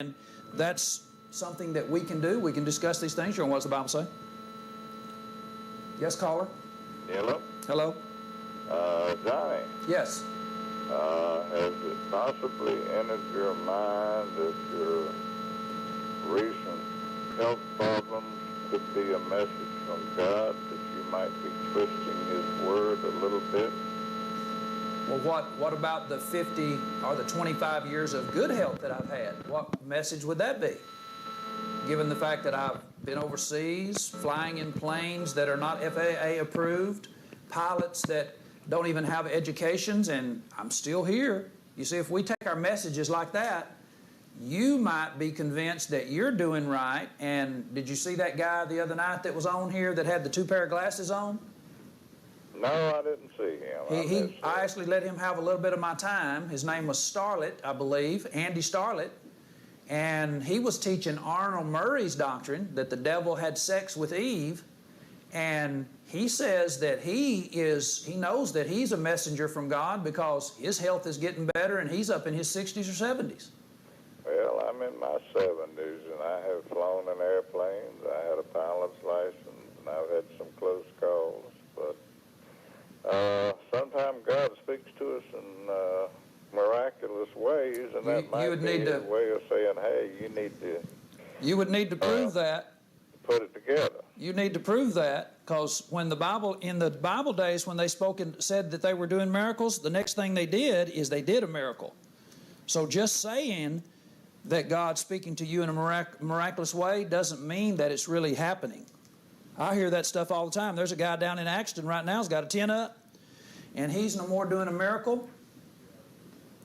And that's something that we can do. We can discuss these things. What does the Bible say? Yes, caller? Hello? Hello? Johnny, Yes. has it possibly entered your mind that your recent health problems could be a message from God, that you might be twisting His Word a little bit? Well, what about the 50 or the 25 years of good health that I've had? What message would that be? Given the fact that I've been overseas, flying in planes that are not FAA approved, pilots that don't even have educations, and I'm still here. You see, if we take our messages like that, you might be convinced that you're doing right. And did you see that guy the other night that was on here that had the 2 pair of glasses on? No, I didn't see him. I actually let him have a little bit of my time. His name was Starlett, I believe, Andy Starlett. And he was teaching Arnold Murray's doctrine that the devil had sex with Eve. And he says that he knows that he's a messenger from God because his health is getting better and he's up in his 60s or 70s. Well, I'm in my 70s and I have flown in airplanes. I had a pilot's license and I've had some close calls. But sometimes God speaks to us in miraculous ways, and that might be His way of saying, hey, you would need to prove that. Put it together. You need to prove that, because when in the Bible days, when they said that they were doing miracles, the next thing they did is they did a miracle. So just saying that God's speaking to you in a miraculous way doesn't mean that it's really happening. I hear that stuff all the time. There's a guy down in Axton right now who's got a 10 up, and he's no more doing a miracle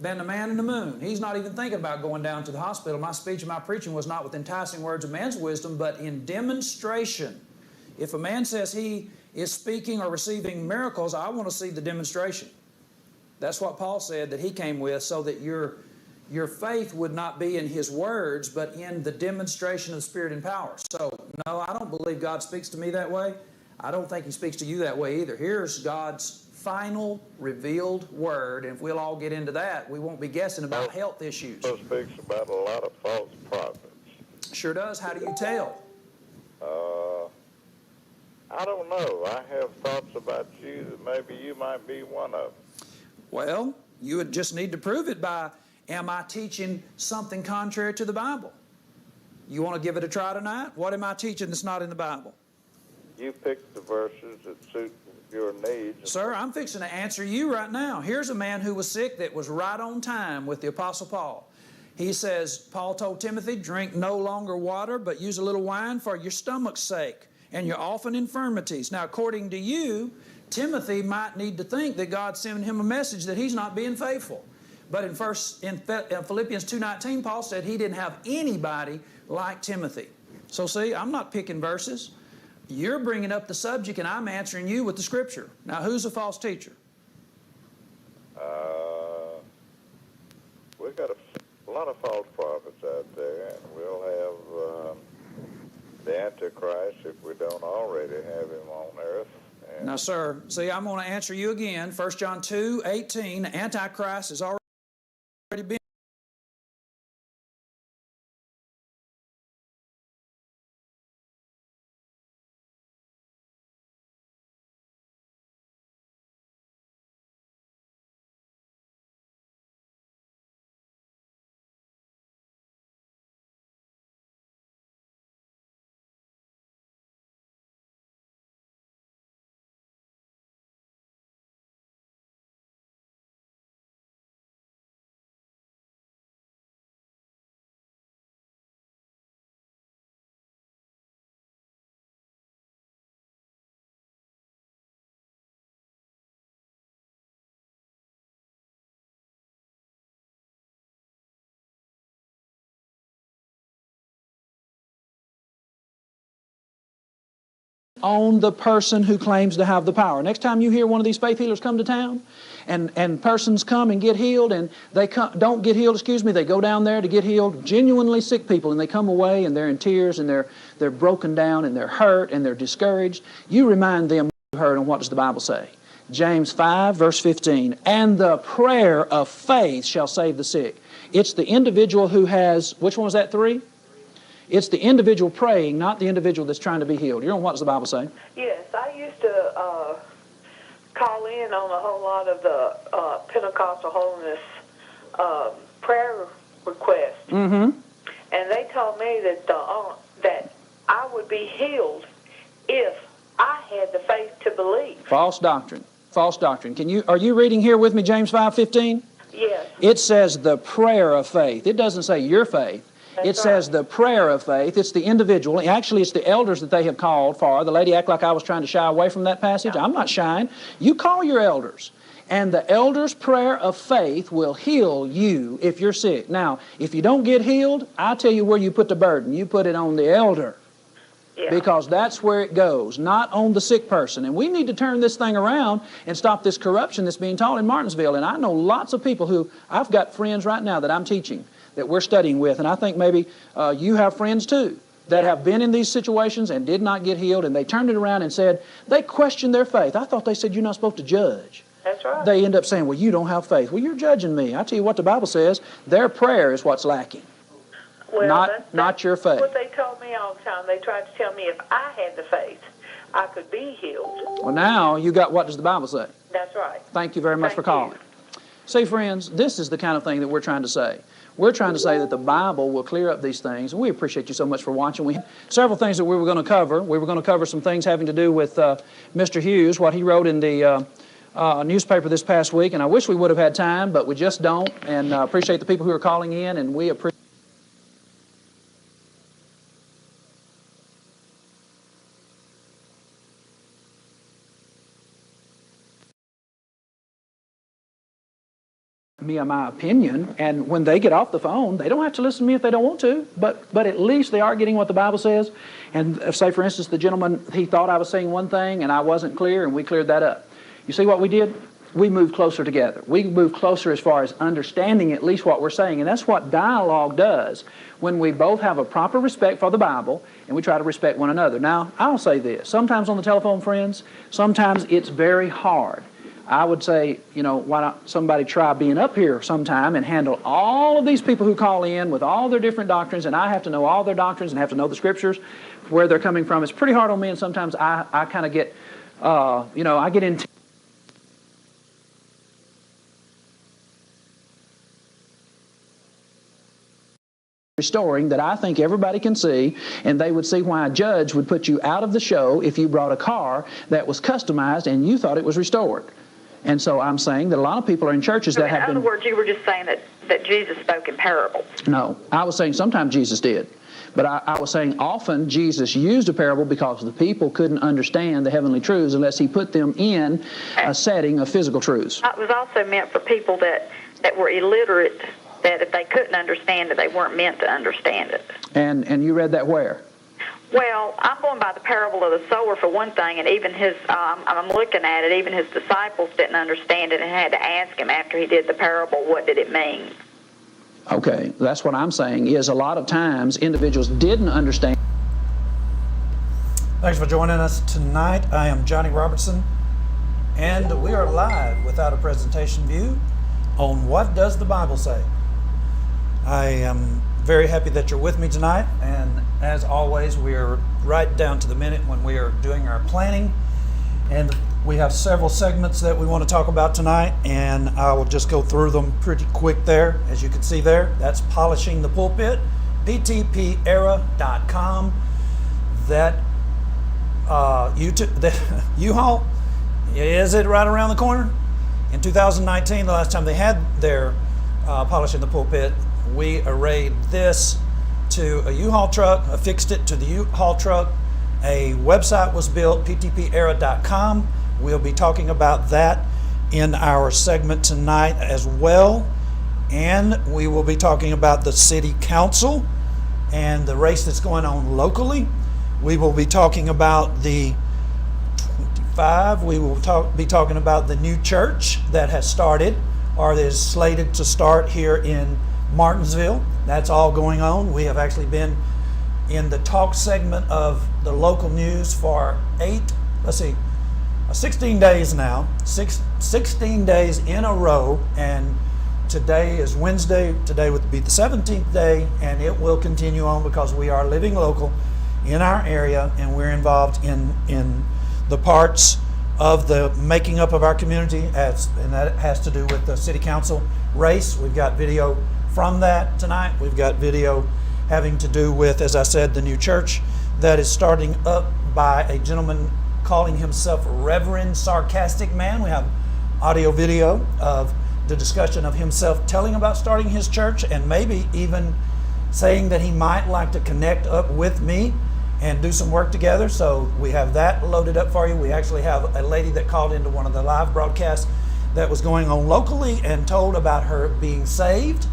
than the man in the moon. He's not even thinking about going down to the hospital. My speech and my preaching was not with enticing words of man's wisdom, but in demonstration. If a man says he is speaking or receiving miracles, I want to see the demonstration. That's what Paul said that he came with, so that your faith would not be in his words, but in the demonstration of the Spirit and power. So, no, I don't believe God speaks to me that way. I don't think He speaks to you that way either. Here's God's final revealed word, and if we'll all get into that, we won't be guessing about health issues. It speaks about a lot of false prophets. Sure does. How do you tell? I don't know. I have thoughts about you that maybe you might be one of them. Well, you would just need to prove it by, am I teaching something contrary to the Bible? You want to give it a try tonight? What am I teaching that's not in the Bible? You pick the verses that suit your needs. Sir, I'm fixing to answer you right now. Here's a man who was sick that was right on time with the Apostle Paul. He says, Paul told Timothy, drink no longer water, but use a little wine for your stomach's sake and your often infirmities. Now, according to you, Timothy might need to think that God's sending him a message that he's not being faithful. But in Philippians 2:19, Paul said he didn't have anybody like Timothy. So see, I'm not picking verses. You're bringing up the subject, and I'm answering you with the Scripture. Now, who's a false teacher? We've got a lot of false prophets out there, and we'll have the Antichrist if we don't already have him on earth. Now, sir, see, I'm going to answer you again. 1 John 2:18, the Antichrist has already been. On the person who claims to have the power. Next time you hear one of these faith healers come to town, and persons come and get healed, and they don't get healed, they go down there to get healed, genuinely sick people, and they come away and they're in tears and they're broken down and they're hurt and they're discouraged. You remind them what you heard, and what does the Bible say? James 5, verse 15. And the prayer of faith shall save the sick. It's the individual who has, which one was that, 3? It's the individual praying, not the individual that's trying to be healed. You know, what does the Bible say? Yes, I used to call in on a whole lot of the Pentecostal holiness prayer requests. Mm-hmm. And they told me that that I would be healed if I had the faith to believe. False doctrine. False doctrine. Are you reading here with me James 5:15? Yes. It says the prayer of faith. It doesn't say your faith. It says the prayer of faith. It's the individual. Actually, it's the elders that they have called for. The lady acted like I was trying to shy away from that passage. I'm not shying. You call your elders. And the elders' prayer of faith will heal you if you're sick. Now, if you don't get healed, I'll tell you where you put the burden. You put it on the elder. Yeah. Because that's where it goes, not on the sick person. And we need to turn this thing around and stop this corruption that's being taught in Martinsville. And I know lots of people who, I've got friends right now that I'm teaching, that we're studying with, and I think maybe you have friends too that have been in these situations and did not get healed, and they turned it around and said, they questioned their faith. I thought they said you're not supposed to judge. That's right. They end up saying, well, you don't have faith. Well, you're judging me. I tell you what the Bible says, their prayer is what's lacking. Well, not your faith. What they told me all the time. They tried to tell me if I had the faith, I could be healed. Well, now you got, what does the Bible say? That's right. Thank you very much for calling. See, friends, this is the kind of thing that we're trying to say. We're trying to say that the Bible will clear up these things. We appreciate you so much for watching. We had several things that we were going to cover. We were going to cover some things having to do with Mr. Hughes, what he wrote in the newspaper this past week, and I wish we would have had time, but we just don't, and appreciate the people who are calling in, and we appreciate me on my opinion, and when they get off the phone, they don't have to listen to me if they don't want to, but at least they are getting what the Bible says. And say, for instance, the gentleman, he thought I was saying one thing and I wasn't clear, and we cleared that up. You see what we did? We moved closer together. We moved closer as far as understanding at least what we're saying, and that's what dialogue does when we both have a proper respect for the Bible and we try to respect one another. Now, I'll say this. Sometimes on the telephone, friends, sometimes it's very hard. I would say, you know, why not somebody try being up here sometime and handle all of these people who call in with all their different doctrines, and I have to know all their doctrines and have to know the scriptures, where they're coming from. It's pretty hard on me, and sometimes I kind of get, I get into restoring that I think everybody can see, and they would see why a judge would put you out of the show if you brought a car that was customized and you thought it was restored. And so I'm saying that a lot of people are in churches that have been... In other words, you were just saying that Jesus spoke in parables. No, I was saying sometimes Jesus did. But I was saying often Jesus used a parable because the people couldn't understand the heavenly truths unless he put them in a setting of physical truths. It was also meant for people that were illiterate, that if they couldn't understand it, they weren't meant to understand it. And you read that where? Well, I'm going by the parable of the sower for one thing, and even his, I'm looking at it, even his disciples didn't understand it and had to ask him after he did the parable, what did it mean? Okay, that's what I'm saying, is a lot of times individuals didn't understand. Thanks for joining us tonight. I am Johnny Robertson, and we are live without a presentation view on What Does the Bible Say? I am very happy that you're with me tonight, and as always, we are right down to the minute when we are doing our planning, and we have several segments that we want to talk about tonight, and I will just go through them pretty quick there. As you can see there, that's Polishing the Pulpit, ptpera.com. That U-Haul, is it right around the corner? In 2019, the last time they had their Polishing the Pulpit, we arrayed this to a U-Haul truck, affixed it to the U-Haul truck. A website was built, ptpera.com. We'll be talking about that in our segment tonight as well. And we will be talking about the city council and the race that's going on locally. We will be talking about the 25. We will be talking about the new church that has started or that is slated to start here in Martinsville. That's all going on. We have actually been in the talk segment of the local news for 16 days now, 16 days in a row, and today is Wednesday. Today would be the 17th day, and it will continue on because we are living local in our area, and we're involved in the parts of the making up of our community, and that has to do with the city council race. We've got video from that tonight. We've got video having to do with, as I said, the new church that is starting up by a gentleman calling himself Reverend Sarcastic Man. We have audio video of the discussion of himself telling about starting his church, and maybe even saying that he might like to connect up with me and do some work together. So we have that loaded up for you. We actually have a lady that called into one of the live broadcasts that was going on locally and told about her being saved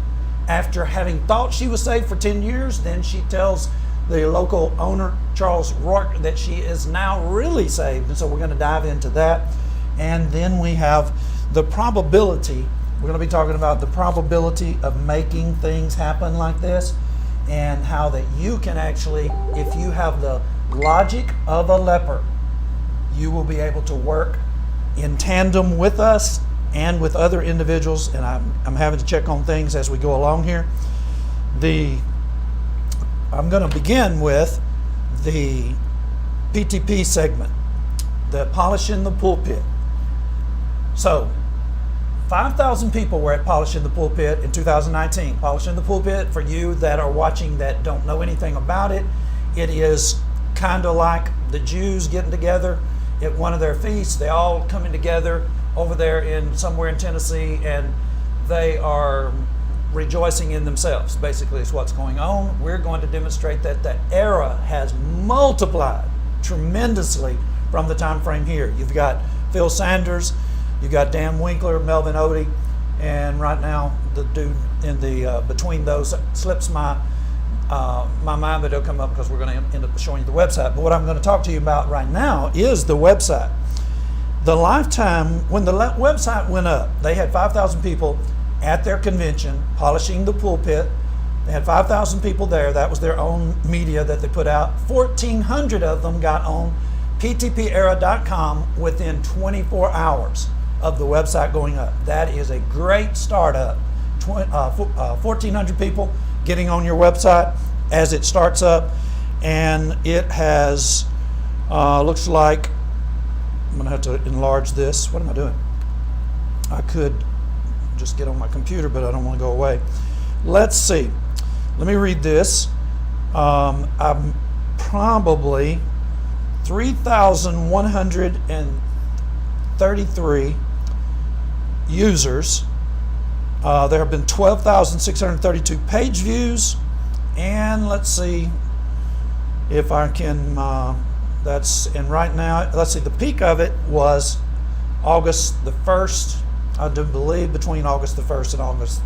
after having thought she was saved for 10 years. Then she tells the local owner, Charles Rourke, that she is now really saved. And so we're going to dive into that. And then we have the probability. We're going to be talking about the probability of making things happen like this, and how that you can actually, if you have the logic of a leper, you will be able to work in tandem with us and with other individuals. And I'm having to check on things as we go along here. I'm going to begin with the PTP segment, the Polishing the Pulpit. So 5,000 people were at Polishing the Pulpit in 2019. Polishing the Pulpit, for you that are watching that don't know anything about it, it is kind of like the Jews getting together at one of their feasts. They all coming together over there somewhere in Tennessee, and they are rejoicing in themselves. Basically, is what's going on. We're going to demonstrate that that era has multiplied tremendously from the time frame here. You've got Phil Sanders, you got Dan Winkler, Melvin Odie, and right now the dude in the between those slips my mind, but it'll come up because we're going to end up showing you the website. But what I'm going to talk to you about right now is the website. The lifetime, when the website went up, they had 5,000 people at their convention polishing the pulpit. They had 5,000 people there. That was their own media that they put out. 1,400 of them got on ptpera.com within 24 hours of the website going up. That is a great startup. 1,400 people getting on your website as it starts up, and it has looks like, I'm gonna have to enlarge this. What am I doing? I could just get on my computer, but I don't want to go away. Let's see. Let me read this. I'm probably 3,133 users. There have been 12,632 page views, and let's see if I can, and right now, let's see, the peak of it was August the 1st, I do believe, between August the 1st and August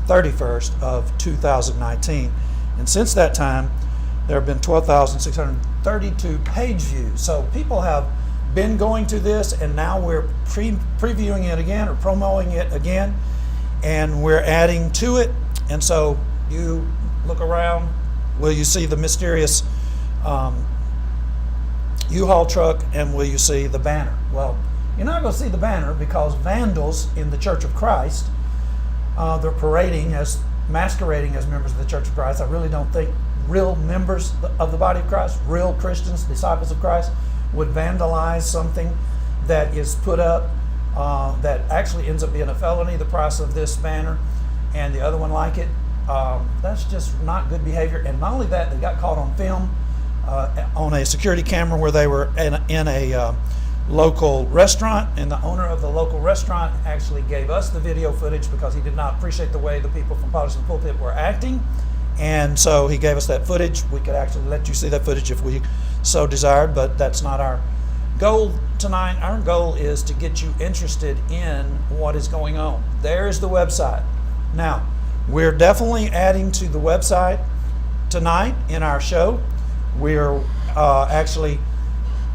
31st of 2019. And since that time, there have been 12,632 page views. So people have been going to this, and now we're previewing it again or promoting it again, and we're adding to it. And so you look around, will you see the mysterious U-Haul truck, and will you see the banner? Well, you're not going to see the banner because vandals in the Church of Christ, they're masquerading as members of the Church of Christ. I really don't think real members of the body of Christ, real Christians, disciples of Christ, would vandalize something that is put up that actually ends up being a felony, the price of this banner and the other one like it. That's just not good behavior. And not only that, they got caught on film on a security camera where they were in a local restaurant, and the owner of the local restaurant actually gave us the video footage because he did not appreciate the way the people from Polishing the Pulpit were acting, and so he gave us that footage. We could actually let you see that footage if we so desired, but that's not our goal tonight. Our goal is to get you interested in what is going on. There's the website. Now, we're definitely adding to the website tonight in our show. We're actually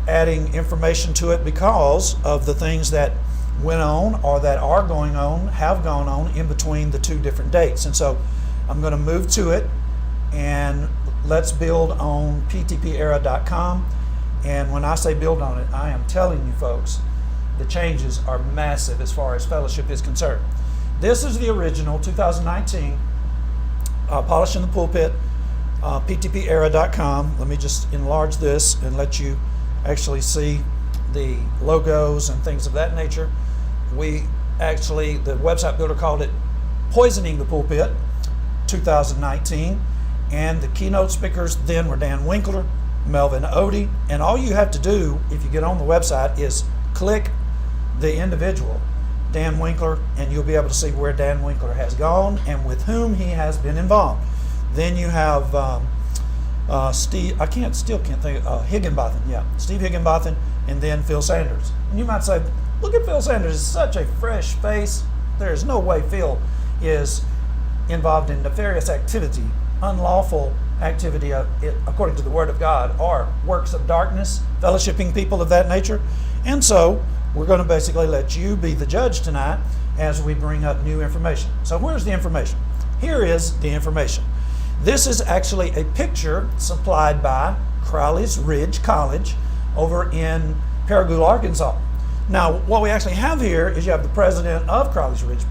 adding information to it because of the things that went on or that are going on, have gone on in between the two different dates. And so I'm going to move to it, and let's build on ptpera.com. And when I say build on it, I am telling you folks, the changes are massive as far as fellowship is concerned. This is the original 2019 Polish in the Pulpit, ptpera.com. Let me just enlarge this and let you actually see the logos and things of that nature. We actually, the website builder called it Poisoning the Pulpit 2019. And the keynote speakers then were Dan Winkler, Melvin Odie. And all you have to do, if you get on the website, is click the individual, Dan Winkler, and you'll be able to see where Dan Winkler has gone and with whom he has been involved. Then you have Steve, still can't think, Higginbotham, Steve Higginbotham, and then Phil Sanders. And you might say, look at Phil Sanders, it's such a fresh face. There's no way Phil is involved in nefarious activity, unlawful activity, according to the Word of God, or works of darkness, fellowshipping people of that nature. And so we're going to basically let you be the judge tonight as we bring up new information. So where's the information? Here is the information. This is actually a picture supplied by Crowley's Ridge College over in Paragould, Arkansas. Now, what we actually have here is you have the president of Crowley's Ridge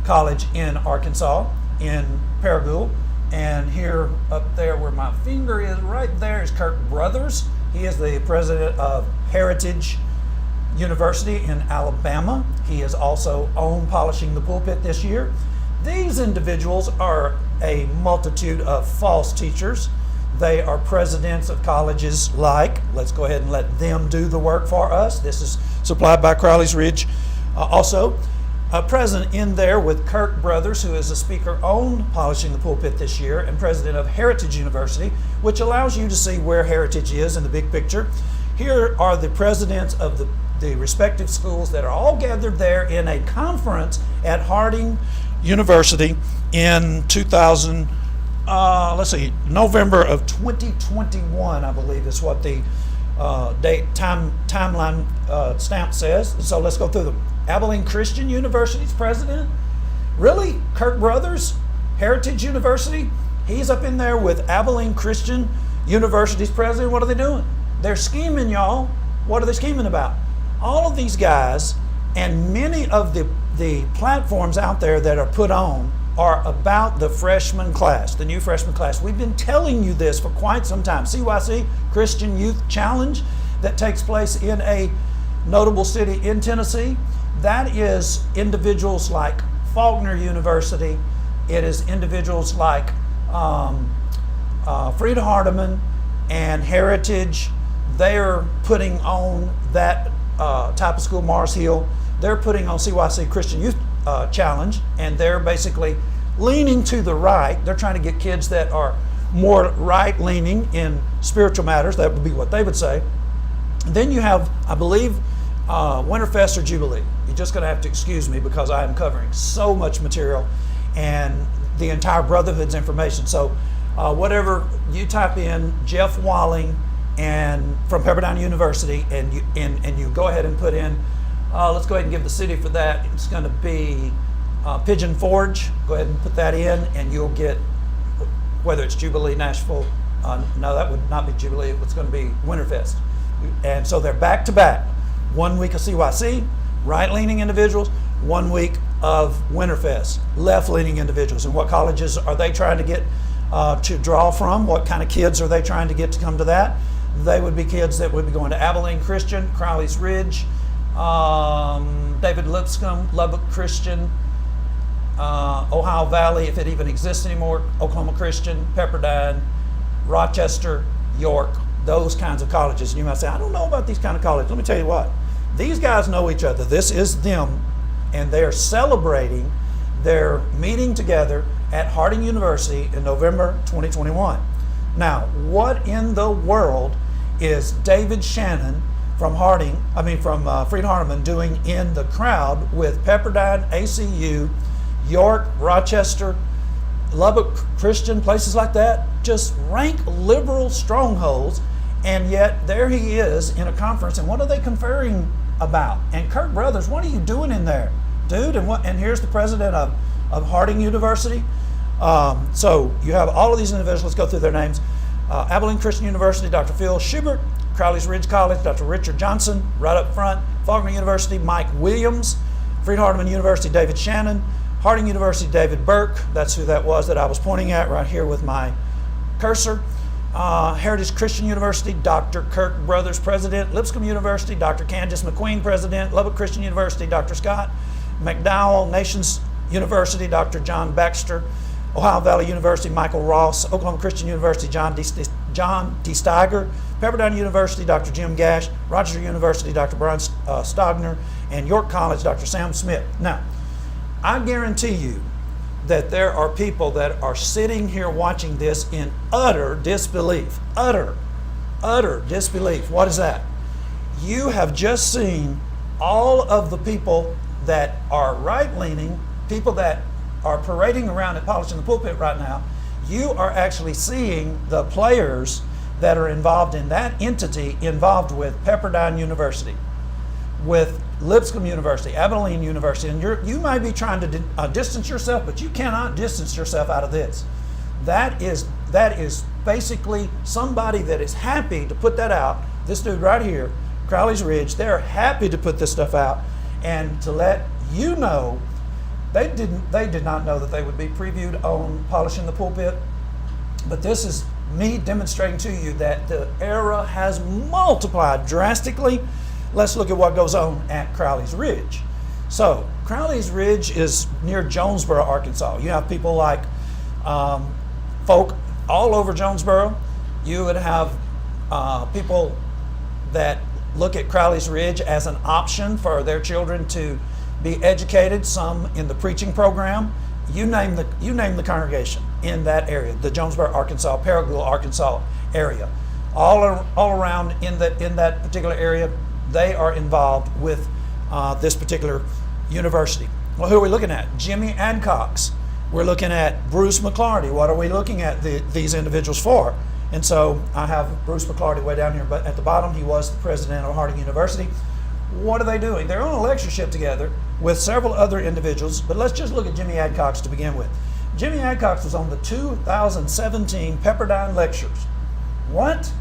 College in Arkansas, in Paragould, and here up there where my finger is right there is Kirk Brothers. He is the president of Heritage University in Alabama. He has also owned Polishing the Pulpit this year. These individuals are a multitude of false teachers. They are presidents of colleges like, let's go ahead and let them do the work for us. This is supplied by Crowley's Ridge. Also, present in there with Kirk Brothers, who is a speaker on Polishing the Pulpit this year and president of Heritage University, which allows you to see where Heritage is in the big picture. Here are the presidents of the respective schools that are all gathered there in a conference at Harding University in November of 2021, I believe is what the timeline stamp says. So let's go through them. Abilene Christian University's president? Really? Kirk Brothers? Heritage University? He's up in there with Abilene Christian University's president. What are they doing? They're scheming, y'all. What are they scheming about? All of these guys and many of the platforms out there that are put on are about the freshman class, the new freshman class. We've been telling you this for quite some time. CYC, Christian Youth Challenge, that takes place in a notable city in Tennessee. That is individuals like Faulkner University. It is individuals like Frieda Hardeman and Heritage. They're putting on that type of school, Mars Hill. They're putting on CYC Christian Youth Challenge, and they're basically leaning to the right. They're trying to get kids that are more right-leaning in spiritual matters. That would be what they would say. And then you have, I believe, Winterfest or Jubilee. You're just going to have to excuse me because I am covering so much material and the entire Brotherhood's information. So whatever you type in, Jeff Walling and from Pepperdine University, and you go ahead and put in, let's go ahead and give the city for that. It's going to be Pigeon Forge. Go ahead and put that in, and you'll get whether it's Jubilee, Nashville. No, that would not be Jubilee. It's going to be Winterfest. And so they're back to back. 1 week of CYC, right-leaning individuals, 1 week of Winterfest, left-leaning individuals. And what colleges are they trying to get to draw from? What kind of kids are they trying to get to come to that? They would be kids that would be going to Abilene Christian, Crowley's Ridge, David Lipscomb, Lubbock Christian, Ohio Valley, if it even exists anymore, Oklahoma Christian, Pepperdine, Rochester, York, those kinds of colleges. And you might say, I don't know about these kind of colleges. Let me tell you what. These guys know each other. This is them, and they're celebrating their meeting together at Harding University in November 2021. Now, what in the world is David Shannon from Frieda Hardeman doing in the crowd with Pepperdine, ACU, York, Rochester, Lubbock Christian, places like that, just rank liberal strongholds, and yet there he is in a conference, and what are they conferring about? And Kirk Brothers, what are you doing in there, dude? And here's the president of Harding University. So you have all of these individuals. Let's go through their names. Abilene Christian University, Dr. Phil Schubert. Crowley's Ridge College, Dr. Richard Johnson, right up front. Faulkner University, Mike Williams. Freed-Hardeman University, David Shannon. Harding University, David Burke. That's who that was that I was pointing at right here with my cursor. Heritage Christian University, Dr. Kirk Brothers, President. Lipscomb University, Dr. Candace McQueen, President. Lubbock Christian University, Dr. Scott McDowell. Nations University, Dr. John Baxter. Ohio Valley University, Michael Ross. Oklahoma Christian University, John D. Steiger. Pepperdine University, Dr. Jim Gash. Rochester University, Dr. Brian Stogner. And York College, Dr. Sam Smith. Now, I guarantee you that there are people that are sitting here watching this in utter disbelief. Utter disbelief. What is that? You have just seen all of the people that are right-leaning, people that are parading around and polishing the pulpit right now. You are actually seeing the players that are involved in that entity involved with Pepperdine University, with Lipscomb University, Abilene University, and you might be trying to distance yourself, but you cannot distance yourself out of this. That is basically somebody that is happy to put that out. This dude right here, Crowley's Ridge, they're happy to put this stuff out and to let you know. They did not know that they would be previewed on Polishing the Pulpit, but this is me demonstrating to you that the era has multiplied drastically. Let's look at what goes on at Crowley's Ridge. So Crowley's Ridge is near Jonesboro, Arkansas. You have people like folk all over Jonesboro. You would have people that look at Crowley's Ridge as an option for their children to be educated, some in the preaching program. You name the congregation in that area, the Jonesboro, Arkansas, Paragould, Arkansas area. All around in that particular area, they are involved with this particular university. Well, who are we looking at? Jimmy Adcox. We're looking at Bruce McClarty. What are we looking at these individuals for? And so I have Bruce McClarty way down here, but at the bottom, he was the president of Harding University. What are they doing? They're on a lectureship together with several other individuals, but let's just look at Jimmy Adcox to begin with. Jimmy Adcox was on the 2017 Pepperdine Lectures. What?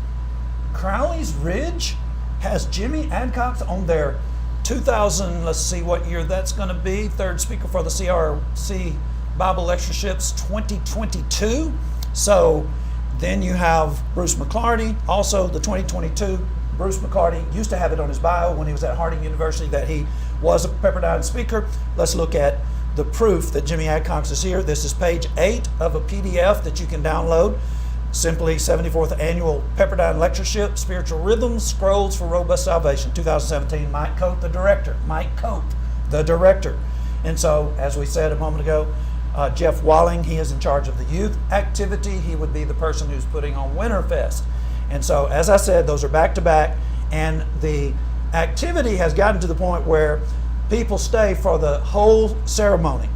Crowley's Ridge has Jimmy Adcox on their 2000, let's see what year that's going to be, third speaker for the CRC Bible Lectureships 2022. So then you have Bruce McClarty, also the 2022. Bruce McClarty used to have it on his bio when he was at Harding University that he was a Pepperdine speaker. Let's look at the proof that Jimmy Adcox is here. This is page 8 of a PDF that you can download. Simply 74th Annual Pepperdine Lectureship, Spiritual Rhythms, Scrolls for Robust Salvation, 2017. Mike Coate, the director. Mike Coate, the director. And so, as we said a moment ago, Jeff Walling, he is in charge of the youth activity. He would be the person who's putting on Winterfest. And so, as I said, those are back to back, and the activity has gotten to the point where people stay for the whole ceremony.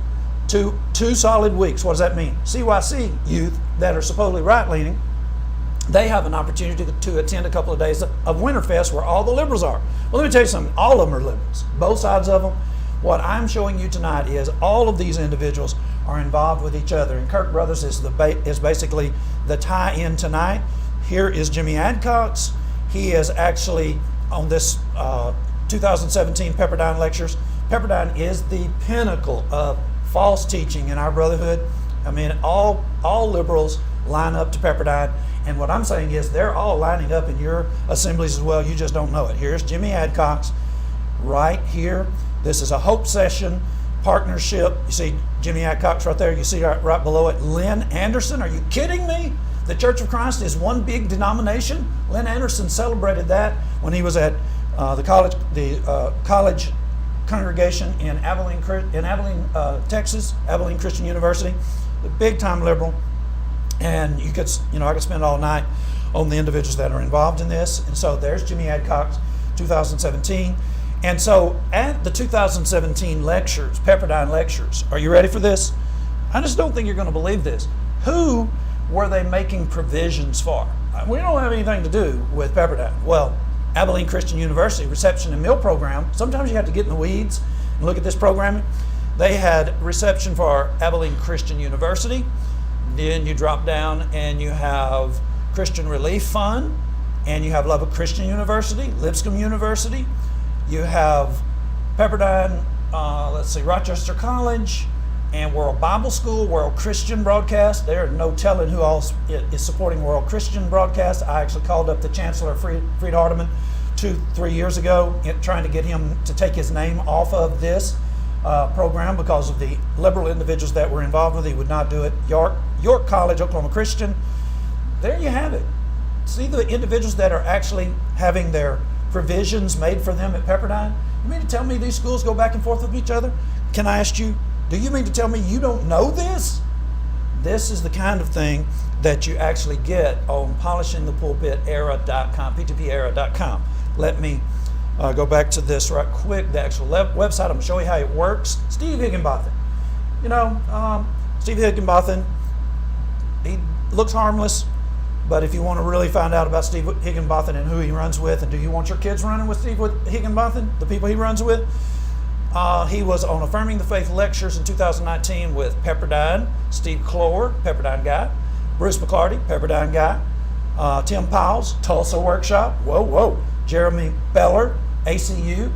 Two solid weeks. What does that mean? CYC youth that are supposedly right-leaning, they have an opportunity to attend a couple of days of Winterfest where all the liberals are. Well, let me tell you something. All of them are liberals, both sides of them. What I'm showing you tonight is all of these individuals are involved with each other, and Kirk Brothers is basically the tie-in tonight. Here is Jimmy Adcox. He is actually on this 2017 Pepperdine Lectures. Pepperdine is the pinnacle of false teaching in our brotherhood. I mean, all liberals line up to Pepperdine, and what I'm saying is they're all lining up in your assemblies as well. You just don't know it. Here's Jimmy Adcox right here. This is a Hope Session partnership. You see Jimmy Adcox right there. You see right below it, Lynn Anderson. Are you kidding me? The Church of Christ is one big denomination. Lynn Anderson celebrated that when he was at the college congregation in Abilene, Texas, Abilene Christian University, the big time liberal. And I could spend all night on the individuals that are involved in this. And so there's Jimmy Adcox, 2017. And so at the 2017 lectures, Pepperdine Lectures, are you ready for this? I just don't think you're going to believe this. Who were they making provisions for? We don't have anything to do with Pepperdine. Well, Abilene Christian University reception and meal program. Sometimes you have to get in the weeds and look at this programming. They had reception for Abilene Christian University. Then you drop down and you have Christian Relief Fund. and you have Lubbock Christian University, Lipscomb University, you have Pepperdine, Rochester College, and World Bible School, World Christian Broadcast. There's no telling who else is supporting World Christian Broadcast. I actually called up the Chancellor, Fried Hardeman, 2-3 years ago, trying to get him to take his name off of this program because of the liberal individuals that were involved with it. He would not do it. York College, Oklahoma Christian. There you have it. See the individuals that are actually having their provisions made for them at Pepperdine? You mean to tell me these schools go back and forth with each other? Can I ask you, do you mean to tell me you don't know this? This is the kind of thing that you actually get on polishingthepulpitera.com, ptpera.com. Let me go back to this right quick, the actual website. I'm going to show you how it works. Steve Higginbotham. Steve Higginbotham, he looks harmless, but if you want to really find out about Steve Higginbotham and who he runs with, and do you want your kids running with Steve Higginbotham, the people he runs with? He was on Affirming the Faith lectures in 2019 with Pepperdine, Steve Clore, Pepperdine guy, Bruce McClarty, Pepperdine guy, Tim Powell's Tulsa Workshop, Jeremy Beller, ACU.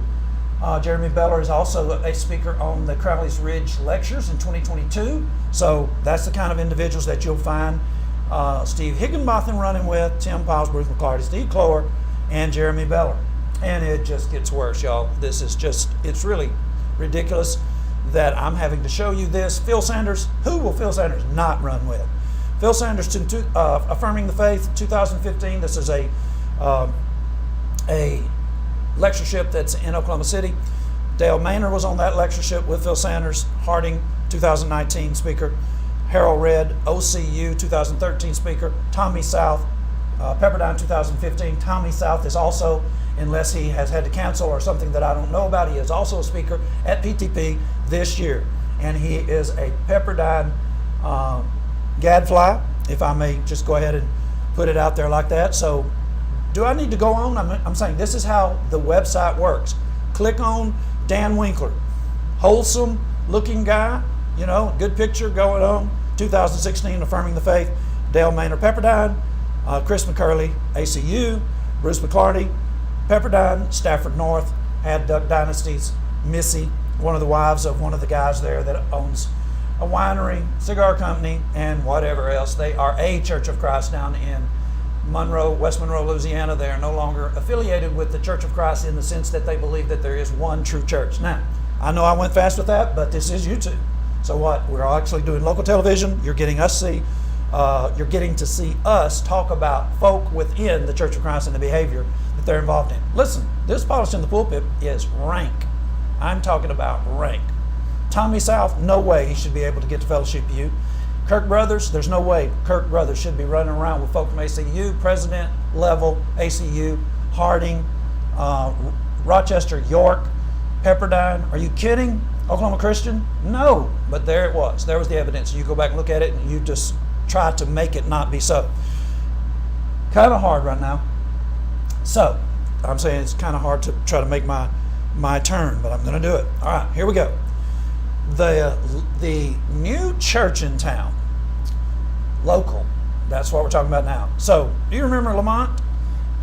Jeremy Beller is also a speaker on the Crowley's Ridge lectures in 2022. So that's the kind of individuals that you'll find Steve Higginbotham running with, Tim Powell's, Bruce McClarty, Steve Clore, and Jeremy Beller. And it just gets worse, y'all. This is just, it's really ridiculous that I'm having to show you this. Phil Sanders, who will Phil Sanders not run with? Phil Sanders, Affirming the Faith, 2015. This is a lectureship that's in Oklahoma City. Dale Maynard was on that lectureship with Phil Sanders. Harding, 2019 speaker. Harold Red, OCU, 2013 speaker. Tommy South, Pepperdine, 2015. Tommy South is also, unless he has had to cancel or something that I don't know about, he is also a speaker at PTP this year. And he is a Pepperdine gadfly, if I may just go ahead and put it out there like that. So do I need to go on? I'm saying this is how the website works. Click on Dan Winkler, wholesome looking guy, good picture going on. 2016, Affirming the Faith. Dale Maynard, Pepperdine. Chris McCurley, ACU. Bruce McClarty, Pepperdine. Stafford North, had Duck Dynasty's Missy, one of the wives of one of the guys there that owns a winery, cigar company, and whatever else. They are a Church of Christ down in West Monroe, Louisiana. They are no longer affiliated with the Church of Christ in the sense that they believe that there is one true church. Now, I know I went fast with that, but this is YouTube. So what? We're actually doing local television. You're getting to see us talk about folk within the Church of Christ and the behavior that they're involved in. Listen, this Polishing the Pulpit is rank. I'm talking about rank. Tommy South, no way he should be able to get to Fellowship U. Kirk Brothers, there's no way Kirk Brothers should be running around with folk from ACU, president level ACU, Harding, Rochester, York, Pepperdine. Are you kidding? Oklahoma Christian? No, but there it was. There was the evidence. You go back and look at it and you just try to make it not be so. Kind of hard right now. So, I'm saying it's kind of hard to try to make my turn, but I'm going to do it. All right, here we go. The new church in town, local, that's what we're talking about now. So, do you remember Lamont?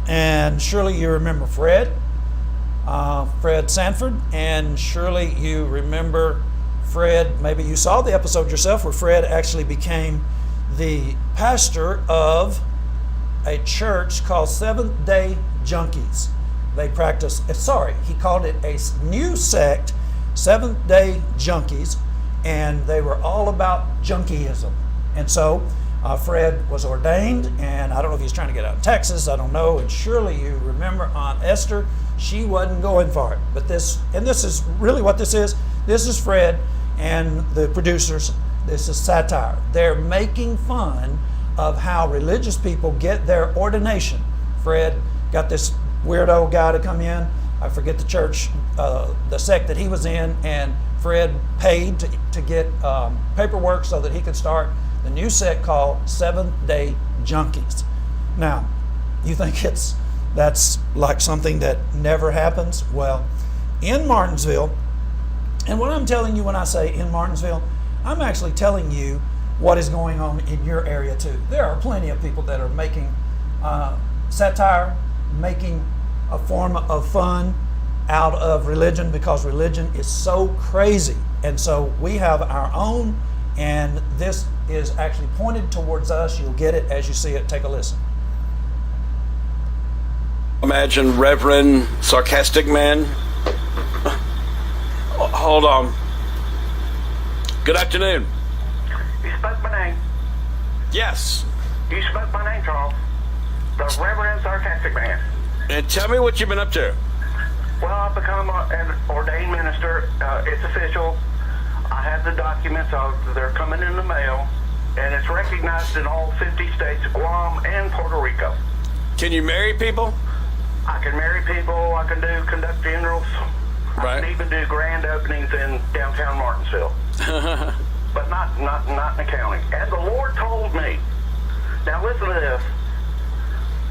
And surely you remember Fred Sanford, and surely you remember Fred, maybe you saw the episode yourself where Fred actually became the pastor of a church called Seventh-day Junkies. They practice, he called it a new sect, Seventh-day Junkies, and they were all about junkyism. And so Fred was ordained, and I don't know if he's trying to get out of Texas, I don't know, and surely you remember Aunt Esther, she wasn't going for it. But this is really what this is. This is Fred and the producers. This is satire. They're making fun of how religious people get their ordination. Fred got this weirdo guy to come in. I forget the church, the sect that he was in, and Fred paid to get paperwork so that he could start the new sect called Seventh-day Junkies. Now, you think that's like something that never happens? Well, in Martinsville, and what I'm telling you when I say in Martinsville, I'm actually telling you what is going on in your area too. There are plenty of people that are making satire, making a form of fun out of religion, because religion is so crazy. And so we have our own, and this is actually pointed towards us. You'll get it as you see it. Take a listen. Imagine Reverend Sarcastic Man. Hold on. Good afternoon. You spoke my name. Yes. You spoke my name, Charles. The Reverend Sarcastic Man. And tell me what you've been up to. Well, I've become an ordained minister. It's official. I have the documents. They're coming in the mail. And it's recognized in all 50 states, Guam and Puerto Rico. Can you marry people? I can marry people. I can conduct funerals. Right. I can even do grand openings in downtown Martinsville. But not in the county. And the Lord told me. Now listen to this.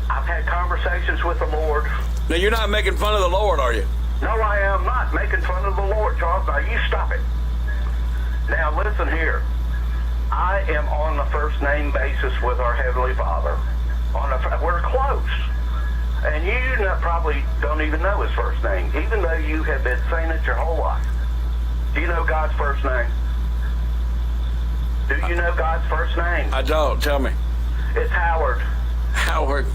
I've had conversations with the Lord. Now, you're not making fun of the Lord, are you? No, I am not making fun of the Lord, Charles. Now, you stop it. Now, listen here. I am on the first name basis with our Heavenly Father. We're close. And you probably don't even know his first name, even though you have been saying it your whole life. Do you know God's first name? Do you know God's first name? I don't. Tell me. It's Howard. Howard.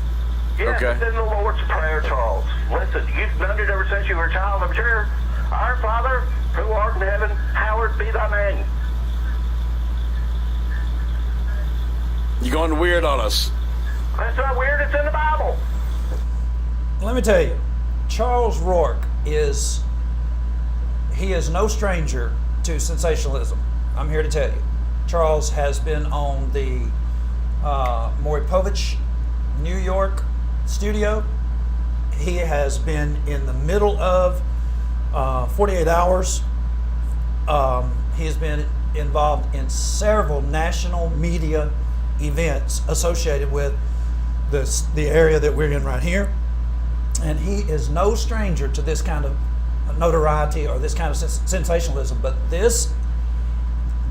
Yes, Okay. it's in the Lord's Prayer, Charles. Listen, you've done it ever since you were a child, I'm sure. Our Father, who art in heaven, hallowed be thy name. You're going weird on us. That's not weird, it's in the Bible. Let me tell you, Charles Rourke is no stranger to sensationalism. I'm here to tell you. Charles has been on the Maury Povich, New York studio. He has been in the middle of 48 Hours. He has been involved in several national media events associated with the area that we're in right here. And he is no stranger to this kind of notoriety or this kind of sensationalism. But this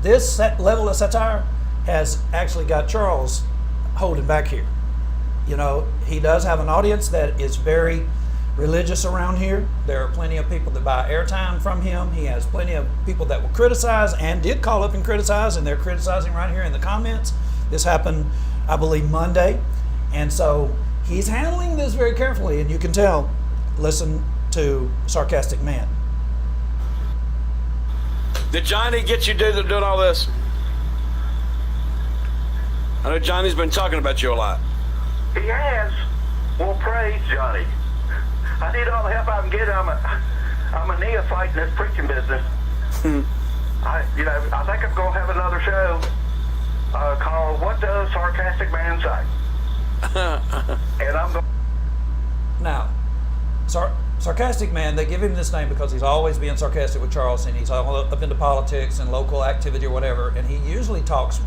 level of satire has actually got Charles holding back here. You know, he does have an audience that is very religious around here. There are plenty of people that buy airtime from him. He has plenty of people that will criticize and did call up and criticize, and they're criticizing right here in the comments. This happened, I believe, Monday. And so he's handling this very carefully, and you can tell. Listen to Sarcastic Man. Did Johnny get you doing all this? I know Johnny's been talking about you a lot. He has. Well, praise Johnny. I need all the help I can get. I'm a neophyte in this preaching business. I think I'm going to have another show called What Does Sarcastic Man Say? And I'm going. Now, Sarcastic Man, they give him this name because he's always being sarcastic with Charles, and he's all up into politics and local activity or whatever, and he usually talks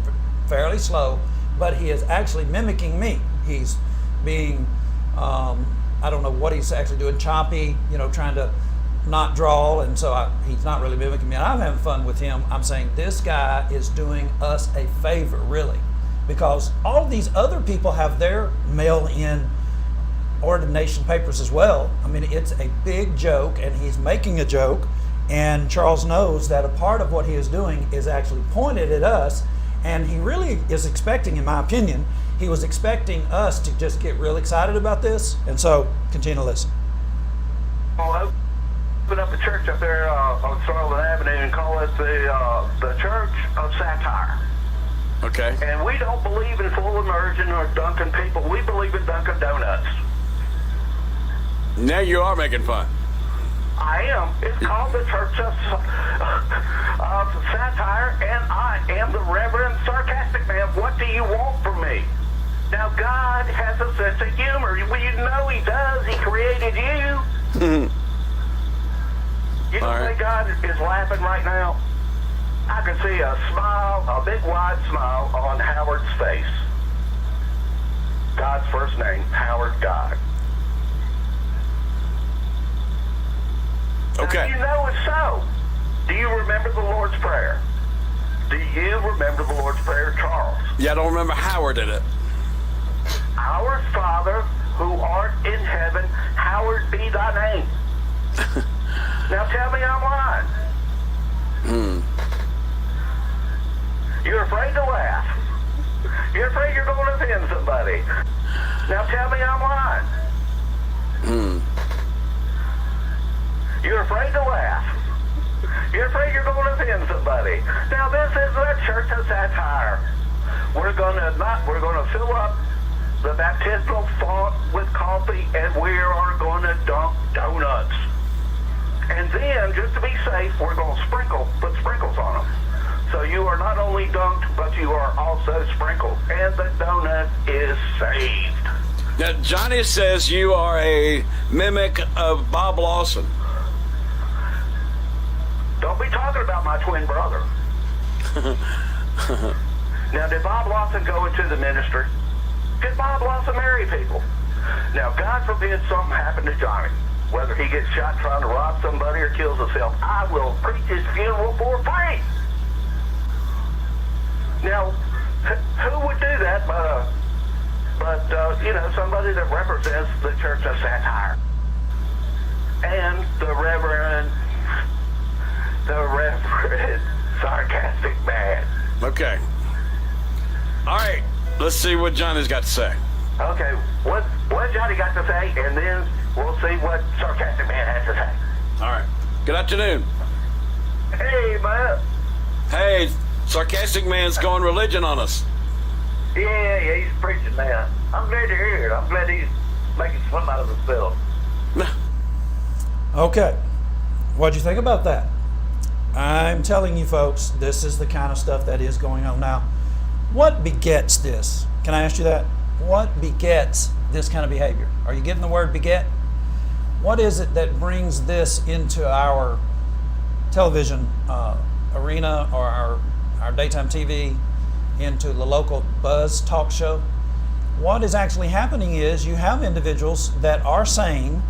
fairly slow, but he is actually mimicking me. He's being, I don't know what he's actually doing, choppy, trying to not drawl, and so he's not really mimicking me. And I'm having fun with him. I'm saying this guy is doing us a favor, really, because all these other people have their mail-in ordination papers as well. I mean, it's a big joke, and he's making a joke, and Charles knows that a part of what he is doing is actually pointed at us, and he really is expecting, in my opinion, he was expecting us to just get real excited about this, and so continue to listen. I'll open up a church up there on Sutherland Avenue and call it the Church of Satire. Okay. And we don't believe in full immersion or dunking people. We believe in Dunkin' Donuts. Now you are making fun. I am. It's called the Church of Satire, and I am the Reverend Sarcastic Man. What do you want from me? Now, God has a sense of humor. Well, you know He does. He created you. You don't think God is laughing right now? I can see a smile, a big wide smile on Howard's face. God's first name, Howard God. Okay. Now, you know it's so. Do you remember the Lord's Prayer? Do you remember the Lord's Prayer, Charles? Yeah, I don't remember Howard in it. Our Father, who art in heaven, hallowed be thy name. Now tell me I'm lying. You're afraid to laugh. You're afraid you're going to offend somebody. Now tell me I'm lying. You're afraid to laugh. You're afraid you're going to offend somebody. Now this is the church of Satire. We're going to fill up the baptismal font with coffee, and we are going to dunk donuts. And then, just to be safe, we're going to put sprinkles on them. So you are not only dunked, but you are also sprinkled. And the donut is saved. Now, Johnny says you are a mimic of Bob Lawson. Don't be talking about my twin brother. Now, did Bob Lawson go into the ministry? Did Bob Lawson marry people? Now, God forbid something happened to Johnny. Whether he gets shot trying to rob somebody or kills himself, I will preach his funeral for free. Now, who would do that but somebody that represents the Church of Satire? And the Reverend Sarcastic Man. Okay. All right. Let's see what Johnny's got to say. Okay, what Johnny got to say, and then we'll see what Sarcastic Man has to say. All right. Good afternoon. Hey, man. Hey, Sarcastic Man's going religion on us. Yeah, he's preaching now. I'm glad to hear it. I'm glad he's making fun out of himself. Okay, what'd you think about that? I'm telling you folks, this is the kind of stuff that is going on now. What begets this? Can I ask you that? What begets this kind of behavior? Are you getting the word beget? What is it that brings this into our television arena or our daytime TV, into the local buzz talk show? What is actually happening is you have individuals that are sane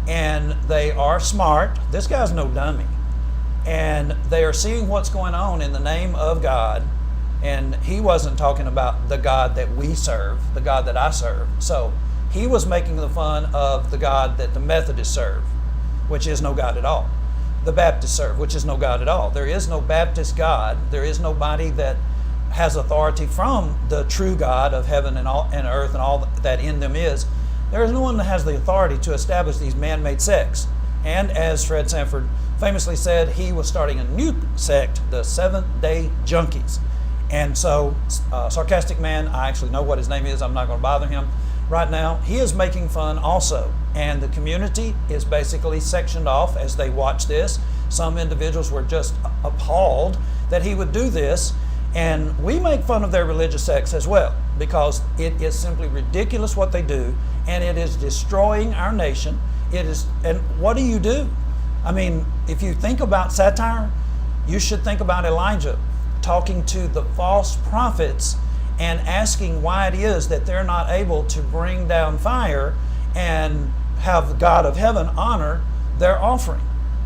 and they are smart. This guy's no dummy. And they are seeing what's going on in the name of God. And he wasn't talking about the God that we serve, the God that I serve. So he was making the fun of the God that the Methodists serve, which is no God at all. The Baptists serve, which is no God at all. There is no Baptist God. There is nobody that has authority from the true God of heaven and earth and all that in them is. There is no one that has the authority to establish these man-made sects. And as Fred Sanford famously said, he was starting a new sect, the Seventh-day Junkies. And so, Sarcastic Man, I actually know what his name is. I'm not going to bother him right now. He is making fun also. And the community is basically sectioned off as they watch this. Some individuals were just appalled that he would do this. And we make fun of their religious sects as well, because it is simply ridiculous what they do, and it is destroying our nation. It is, and what do? I mean, if you think about satire, you should think about Elijah talking to the false prophets and asking why it is that they're not able to bring down fire and have the God of heaven honor their offering.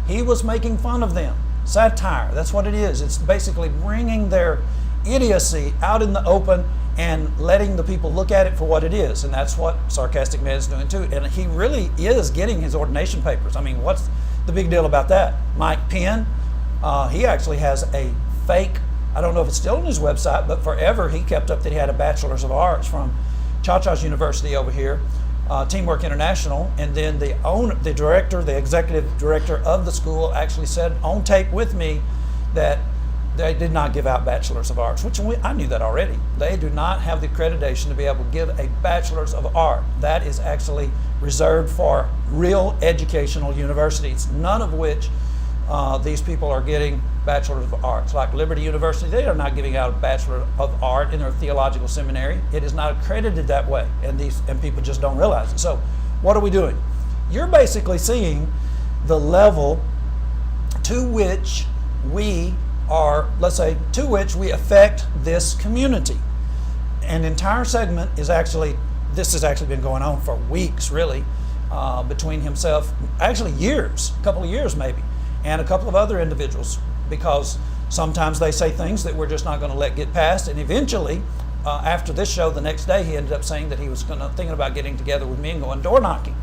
He was making fun of them. Satire, that's what it is. It's basically bringing their idiocy out in the open and letting the people look at it for what it is. And that's what Sarcastic Man is doing too. And he really is getting his ordination papers. I mean, what's the big deal about that? Mike Penn, he actually has a fake, I don't know if it's still on his website, but forever he kept up that he had a Bachelor's of Arts from Cha-Cha's University over here, Teamwork International. And then the executive director of the school actually said on tape with me that they did not give out Bachelor's of Arts, which I knew that already. They do not have the accreditation to be able to give a Bachelor's of Art. That is actually reserved for real educational universities, none of which these people are getting Bachelor's of Arts. Like Liberty University, they are not giving out a Bachelor of Art in their theological seminary. It is not accredited that way, and people just don't realize it. So what are we doing? You're basically seeing the level to which we are, let's say, to which we affect this community. An entire segment is actually, this has actually been going on for weeks, really, between himself, actually years, a couple of years maybe, and a couple of other individuals, because sometimes they say things that we're just not going to let get past, and eventually after this show, the next day, he ended up saying that he was thinking about getting together with me and going door knocking.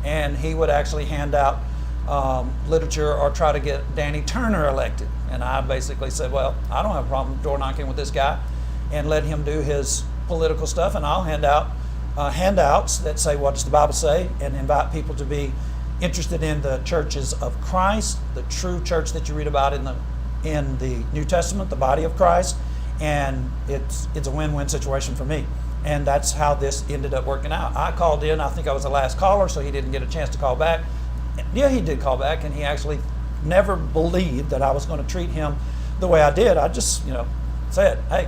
And he would actually hand out literature or try to get Danny Turner elected. And I basically said, well, I don't have a problem door knocking with this guy, and let him do his political stuff, and I'll hand out handouts that say, what does the Bible say, and invite people to be interested in the churches of Christ, the true church that you read about in the New Testament, the body of Christ. And it's a win-win situation for me. And that's how this ended up working out. I called in, I think I was the last caller, so he didn't get a chance to call back. Yeah, he did call back, and he actually never believed that I was going to treat him the way I did. I just, said, hey,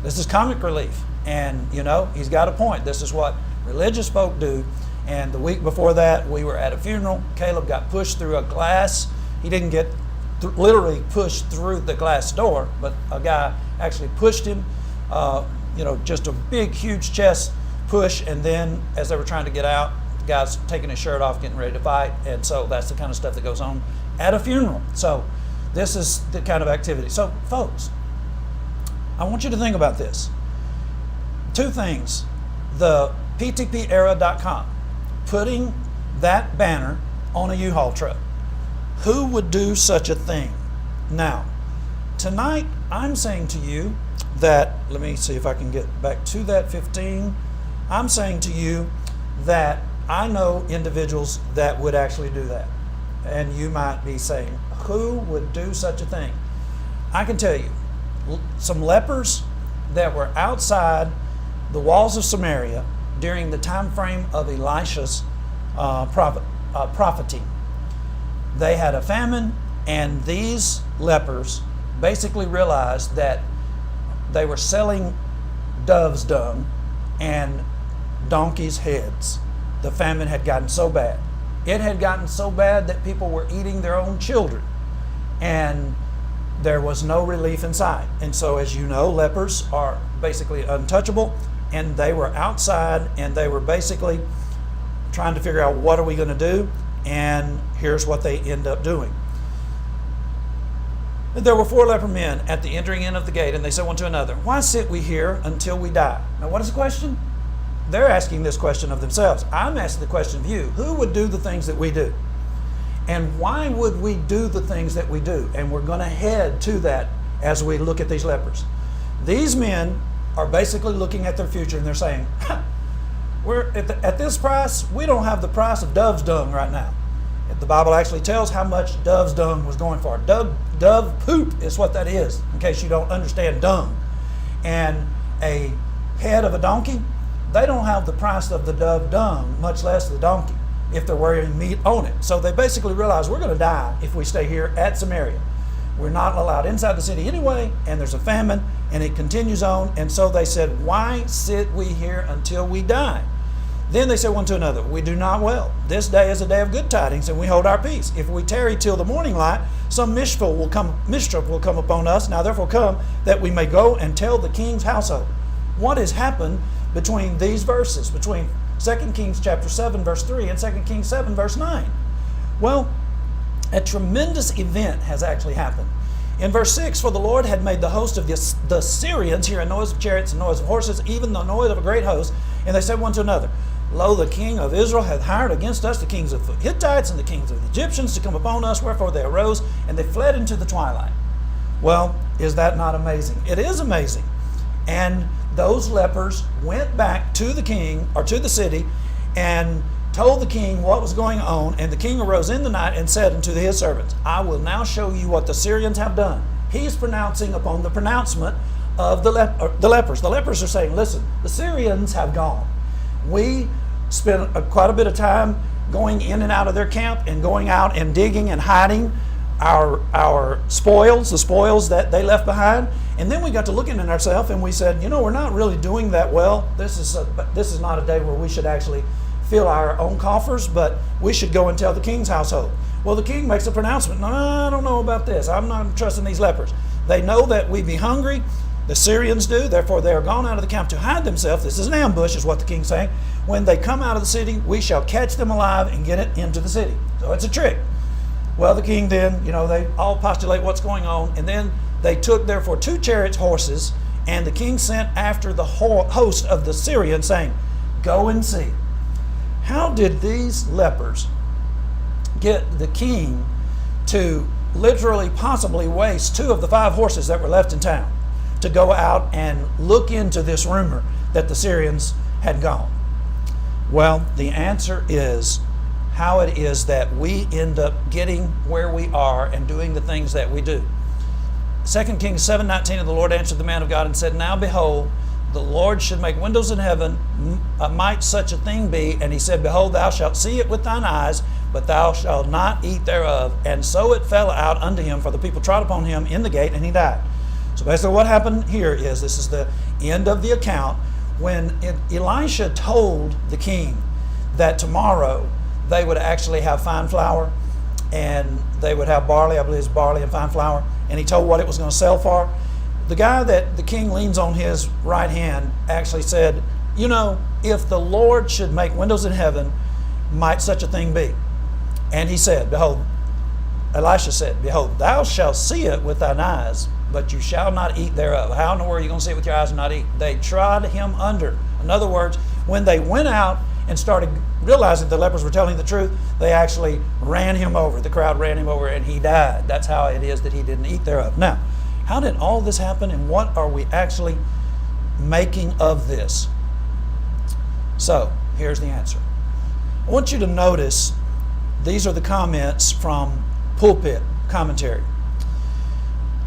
this is comic relief. And, he's got a point. This is what religious folk do. And the week before that, we were at a funeral. Caleb got pushed through a glass. He didn't get literally pushed through the glass door, but a guy actually pushed him, just a big, huge chest push. And then as they were trying to get out, the guy's taking his shirt off, getting ready to fight. And so that's the kind of stuff that goes on at a funeral. So this is the kind of activity. So folks, I want you to think about this. Two things. The PTPera.com, putting that banner on a U-Haul truck. Who would do such a thing? Now, tonight I'm saying to you that, let me see if I can get back to that 15. I'm saying to you that I know individuals that would actually do that. And you might be saying, who would do such a thing? I can tell you, some lepers that were outside the walls of Samaria during the time frame of Elisha's propheting. They had a famine, and these lepers basically realized that they were selling dove's dung and donkeys' heads. The famine had gotten so bad. It had gotten so bad that people were eating their own children, and there was no relief in sight. And so, as you know, lepers are basically untouchable, and they were outside, and they were basically trying to figure out, what are we going to do? And here's what they end up doing. There were 4 leper men at the entering in of the gate, and they said one to another, why sit we here until we die? Now, what is the question? They're asking this question of themselves. I'm asking the question of you. Who would do the things that we do? And why would we do the things that we do? And we're going to head to that as we look at these lepers. These men are basically looking at their future, and they're saying, we're at this price, we don't have the price of dove's dung right now. The Bible actually tells how much dove's dung was going for. Dove poop is what that is, in case you don't understand dung. And a head of a donkey, they don't have the price of the dove dung, much less the donkey, if they're wearing meat on it. So they basically realize, we're going to die if we stay here at Samaria. We're not allowed inside the city anyway, and there's a famine, and it continues on. And so they said, why sit we here until we die? Then they said one to another, we do not well. This day is a day of good tidings, and we hold our peace. If we tarry till the morning light, some mischief will come upon us. Now therefore come, that we may go and tell the king's household. What has happened between these verses, between 2 Kings chapter 7, verse 3, and 2 Kings 7, verse 9? Well, a tremendous event has actually happened. In verse 6, for the Lord had made the host of the Syrians hear a noise of chariots and noise of horses, even the noise of a great host. And they said one to another, lo, the king of Israel hath hired against us the kings of the Hittites and the kings of the Egyptians to come upon us. Wherefore they arose, and they fled into the twilight. Well, is that not amazing? It is amazing. And those lepers went back to the king, or to the city, and told the king what was going on. And the king arose in the night and said unto his servants, I will now show you what the Syrians have done. He's pronouncing upon the pronouncement of the lepers. The lepers are saying, listen, the Syrians have gone. We spent quite a bit of time going in and out of their camp, and going out and digging and hiding our spoils, the spoils that they left behind. And then we got to looking at ourselves, and we said, we're not really doing that well. This is not a day where we should actually fill our own coffers, but we should go and tell the king's household. Well, the king makes a pronouncement. No, I don't know about this. I'm not trusting these lepers. They know that we be hungry. The Syrians do. Therefore, they are gone out of the camp to hide themselves. This is an ambush, is what the king's saying. When they come out of the city, we shall catch them alive and get it into the city. So it's a trick. Well, the king then, they all postulate what's going on. And then they took, therefore, 2 chariots, horses, And the king sent after the host of the Syrians, saying, Go and see. How did these lepers get the king to literally possibly waste 2 of the 5 horses that were left in town to go out and look into this rumor that the Syrians had gone? Well, the answer is how it is that we end up getting where we are and doing the things that we do. 2 Kings 7:19, and the Lord answered the man of God and said, Now behold, the Lord should make windows in heaven, might such a thing be? And he said, Behold, thou shalt see it with thine eyes, but thou shalt not eat thereof. And so it fell out unto him, for the people trod upon him in the gate, and he died. So basically what happened here is, this is the end of the account, when Elisha told the king that tomorrow they would actually have fine flour, and they would have barley, I believe it's barley and fine flour, and he told what it was going to sell for. The guy that the king leans on his right hand actually said, you know, if the Lord should make windows in heaven, might such a thing be? And he said, behold, Elisha said, Behold, thou shalt see it with thine eyes, but you shall not eat thereof. How in the world are you going to see it with your eyes and not eat? They trod him under. In other words, when they went out and started realizing the lepers were telling the truth, they actually ran him over. The crowd ran him over and he died. That's how it is that he didn't eat thereof. Now, how did all this happen, and what are we actually making of this? So, here's the answer. I want you to notice these are the comments from Pulpit Commentary.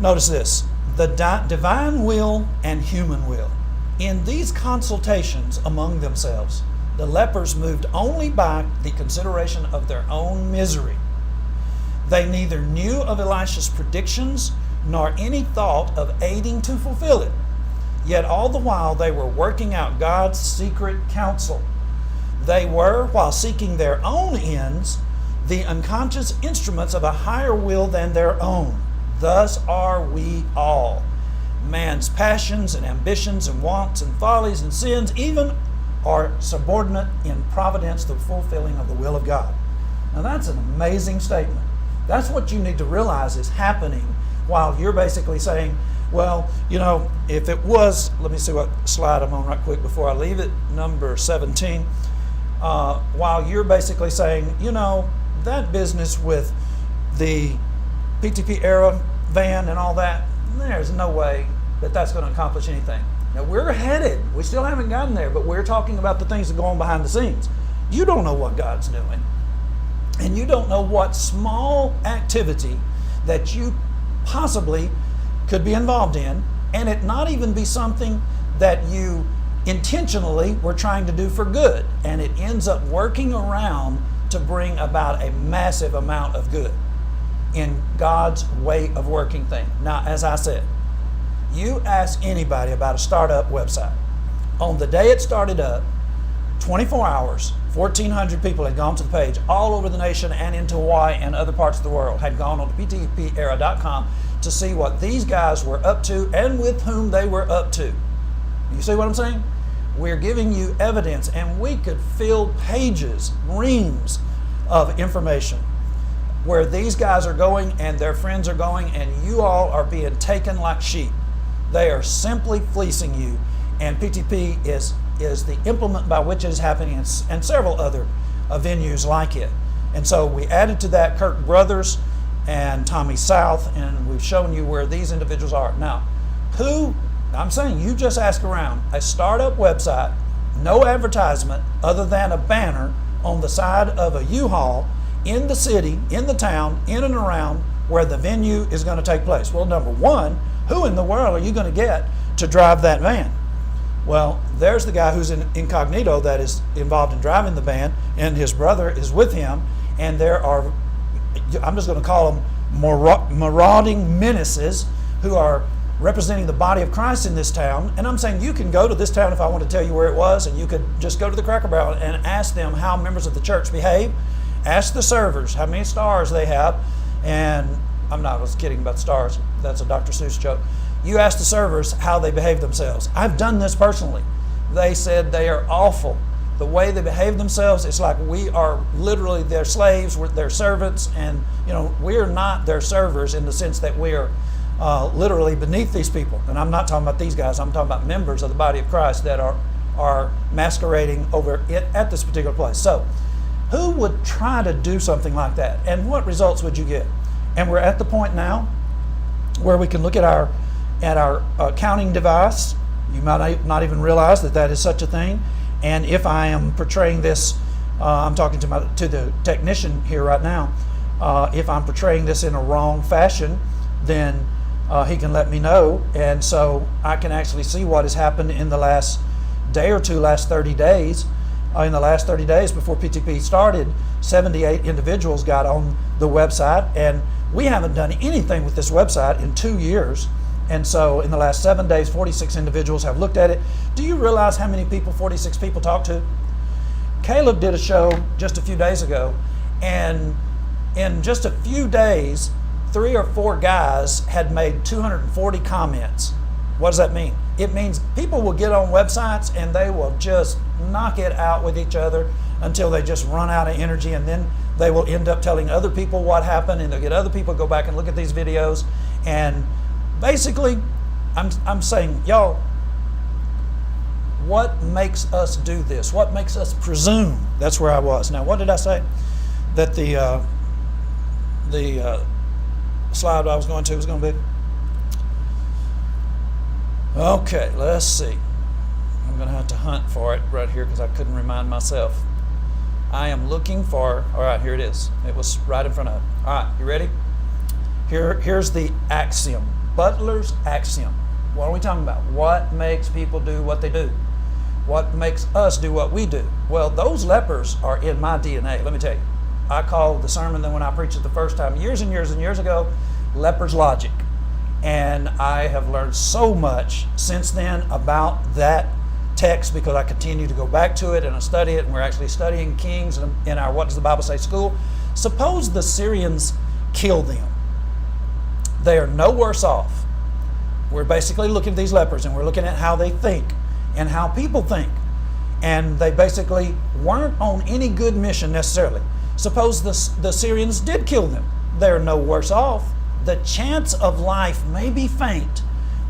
Notice this: the divine will and human will. In these consultations among themselves, the lepers moved only by the consideration of their own misery. They neither knew of Elisha's predictions nor any thought of aiding to fulfill it. Yet all the while they were working out God's secret counsel. They were, while seeking their own ends, the unconscious instruments of a higher will than their own. Thus are we all. Man's passions and ambitions and wants and follies and sins even are subordinate in providence to the fulfilling of the will of God. Now that's an amazing statement. That's what you need to realize is happening while you're basically saying, well, you know, if it was, let me see what slide I'm on right quick before I leave it, number 17. While you're basically saying, you know, that business with the PTP era van and all that, there's no way that that's going to accomplish anything. Now we're headed, we still haven't gotten there, but we're talking about the things that go on behind the scenes. You don't know what God's doing, and you don't know what small activity that you possibly could be involved in, and it not even be something that you intentionally were trying to do for good, and it ends up working around to bring about a massive amount of good in God's way of working things. Now, as I said, you ask anybody about a startup website. On the day it started up, 24 hours, 1,400 people had gone to the page all over the nation and into Hawaii and other parts of the world, had gone on to ptpera.com to see what these guys were up to and with whom they were up to. You see what I'm saying? We're giving you evidence, and we could fill pages, reams of information where these guys are going and their friends are going, and you all are being taken like sheep. They are simply fleecing you, and PTP is the implement by which it is happening, and several other venues like it. And so we added to that Kirk Brothers and Tommy South, and we've shown you where these individuals are. Now, I'm saying you just ask around, a startup website, no advertisement other than a banner on the side of a U-Haul in the city, in the town, in and around where the venue is going to take place. Well, number one, who in the world are you going to get to drive that van? Well, there's the guy who's incognito that is involved in driving the van, and his brother is with him, and there are, I'm just going to call them marauding menaces who are representing the body of Christ in this town. And I'm saying you can go to this town if I want to tell you where it was, and you could just go to the Cracker Barrel and ask them how members of the church behave. Ask the servers how many stars they have. And I was kidding about stars. That's a Dr. Seuss joke. You ask the servers how they behave themselves. I've done this personally. They said they are awful. The way they behave themselves, it's like we are literally their slaves, we're their servants, and we're not their servers in the sense that we are literally beneath these people. And I'm not talking about these guys. I'm talking about members of the body of Christ that are masquerading over it at this particular place. So who would try to do something like that? And what results would you get? And we're at the point now where we can look at our counting device. You might not even realize that is such a thing. And if I am portraying this, I'm talking to the technician here right now. If I'm portraying this in a wrong fashion, then he can let me know. And so I can actually see what has happened in the last day or two, last 30 days. In the last 30 days before PTP started, 78 individuals got on the website, and we haven't done anything with this website in 2 years. And so in the last 7 days, 46 individuals have looked at it. Do you realize how many people 46 people talked to? Caleb did a show just a few days ago, and in just a few days, 3 or 4 guys had made 240 comments. What does that mean? It means people will get on websites and they will just knock it out with each other until they just run out of energy, and then they will end up telling other people what happened, and they'll get other people to go back and look at these videos. And basically, I'm saying, y'all, what makes us do this? What makes us presume? That's where I was. Now, what did I say? That the slide I was going to was going to be? Okay, let's see. I'm going to have to hunt for it right here because I couldn't remind myself. I am looking for, all right, here it is. It was right in front of it. All right, you ready? Here's the axiom. Butler's axiom. What are we talking about? What makes people do what they do? What makes us do what we do? Well, those lepers are in my DNA. Let me tell you. I called the sermon that when I preached it the first time years and years and years ago, Lepers Logic. And I have learned so much since then about that text because I continue to go back to it and I study it, and we're actually studying Kings in our What Does the Bible Say school. Suppose the Syrians kill them. They are no worse off. We're basically looking at these lepers and we're looking at how they think and how people think. And they basically weren't on any good mission necessarily. Suppose the Syrians did kill them. They're no worse off. The chance of life may be faint,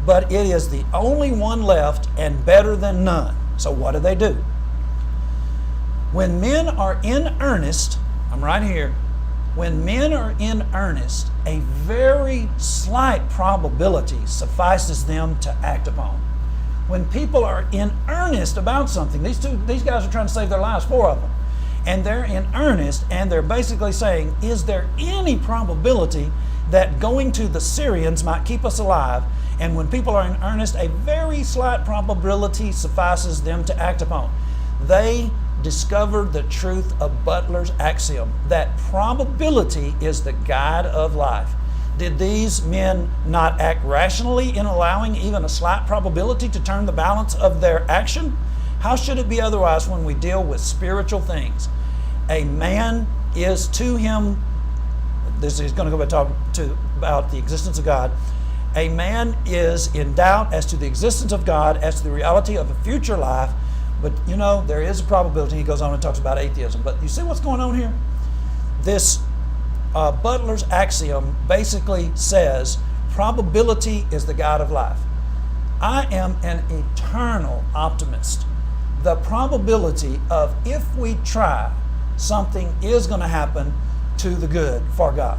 but it is the only one left and better than none. So what do? When men are in earnest, I'm right here, when men are in earnest, a very slight probability suffices them to act upon. When people are in earnest about something, these guys are trying to save their lives, 4 of them, and they're in earnest, and they're basically saying, is there any probability that going to the Syrians might keep us alive? And when people are in earnest, a very slight probability suffices them to act upon. They discovered the truth of Butler's axiom, that probability is the guide of life. Did these men not act rationally in allowing even a slight probability to turn the balance of their action? How should it be otherwise when we deal with spiritual things? A man is to him, this is going to go talk about the existence of God. A man is in doubt as to the existence of God, as to the reality of a future life, but you know, there is a probability. He goes on and talks about atheism. But you see what's going on here? This Butler's axiom basically says probability is the guide of life. I am an eternal optimist. The probability of if we try, something is going to happen to the good for God.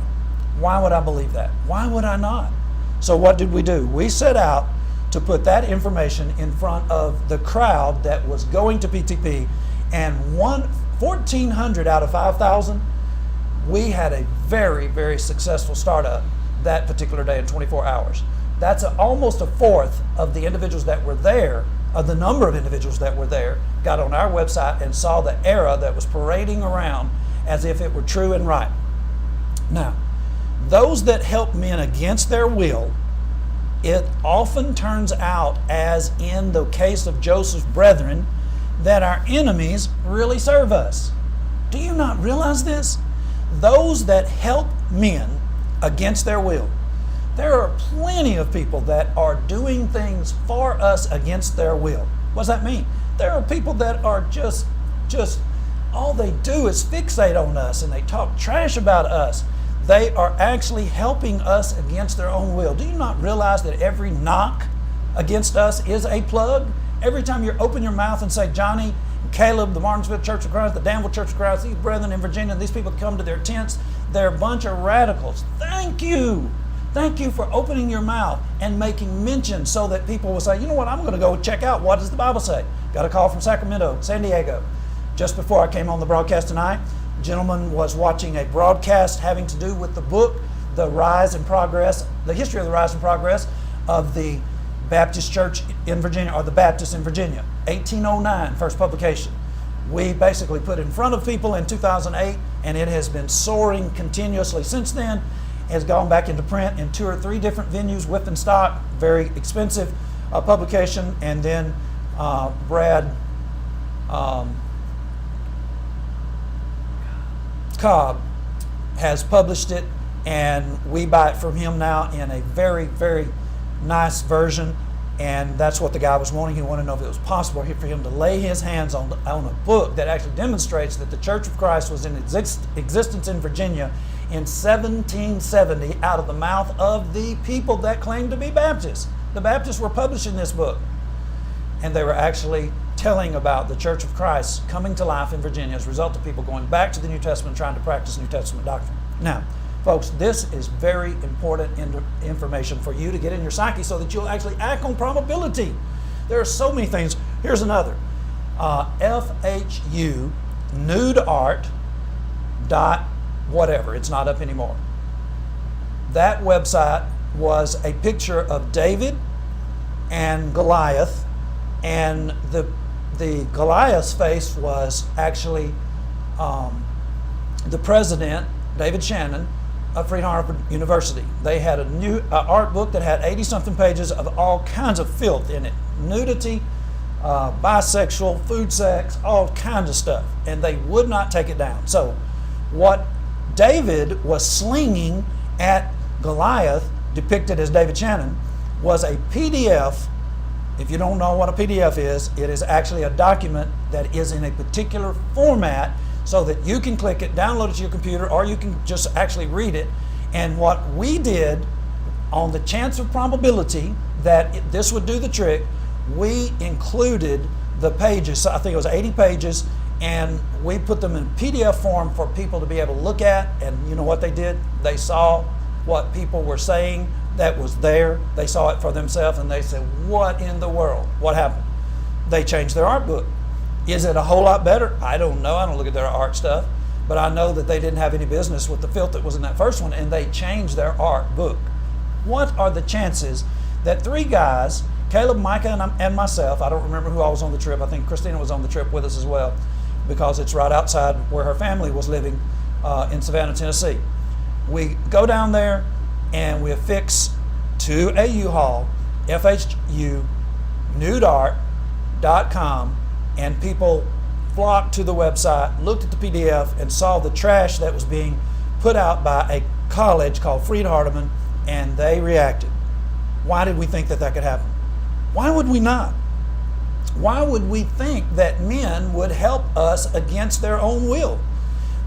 Why would I believe that? Why would I not? So what did we do? We set out to put that information in front of the crowd that was going to PTP, and 1,400 out of 5,000, we had a very, very successful startup that particular day in 24 hours. That's almost a fourth of the individuals that were there, of the number of individuals that were there, got on our website and saw the error that was parading around as if it were true and right. Now, those that help men against their will, it often turns out, as in the case of Joseph's brethren, that our enemies really serve us. Do you not realize this? Those that help men against their will. There are plenty of people that are doing things for us against their will. What does that mean? There are people that are just all they do is fixate on us and they talk trash about us. They are actually helping us against their own will. Do you not realize that every knock against us is a plug? Every time you open your mouth and say, Johnny, Caleb, the Martinsville Church of Christ, the Danville Church of Christ, these brethren in Virginia, these people come to their tents, they're a bunch of radicals. Thank you. Thank you for opening your mouth and making mention so that people will say, you know what, I'm going to go check out what does the Bible say. Got a call from Sacramento, San Diego. Just before I came on the broadcast tonight, a gentleman was watching a broadcast having to do with the book, The Rise and Progress, the history of the rise and progress of the Baptist Church in Virginia, or the Baptists in Virginia, 1809, first publication. We basically put it in front of people in 2008, and it has been soaring continuously since then. Has gone back into print in 2 or 3 different venues, whip and stock, very expensive publication. And then Brad Cobb has published it, and we buy it from him now in a very, very nice version. And that's what the guy was wanting. He wanted to know if it was possible for him to lay his hands on a book that actually demonstrates that the Church of Christ was in existence in Virginia in 1770 out of the mouth of the people that claimed to be Baptists. The Baptists were publishing this book, and they were actually telling about the Church of Christ coming to life in Virginia as a result of people going back to the New Testament, trying to practice New Testament doctrine. Now, folks, this is very important information for you to get in your psyche so that you'll actually act on probability. There are so many things. Here's another. FHU nude art dot whatever. It's not up anymore. That website was a picture of David and Goliath, and the Goliath's face was actually the president, David Shannon, of Freed Harvard University. They had a new art book that had 80-something pages of all kinds of filth in it. Nudity, bisexual, food sex, all kinds of stuff. And they would not take it down. So what David was slinging at Goliath, depicted as David Shannon, was a PDF. If you don't know what a PDF is, it is actually a document that is in a particular format so that you can click it, download it to your computer, or you can just actually read it. And what we did, on the chance of probability that this would do the trick, we included the pages. I think it was 80 pages, and we put them in PDF form for people to be able to look at. And you know what they did? They saw what people were saying that was there. They saw it for themselves, and they said, what in the world? What happened? They changed their art book. Is it a whole lot better? I don't know. I don't look at their art stuff. But I know that they didn't have any business with the filth that was in that first one, and they changed their art book. What are the chances that 3 guys, Caleb, Micah, and myself, I don't remember who all was on the trip. I think Christina was on the trip with us as well, because it's right outside where her family was living in Savannah, Tennessee. We go down there and we affix to a U-Haul, FHU, nudeart.com, and people flocked to the website, looked at the PDF, and saw the trash that was being put out by a college called Freed Hardeman, and they reacted. Why did we think that that could happen? Why would we not? Why would we think that men would help us against their own will?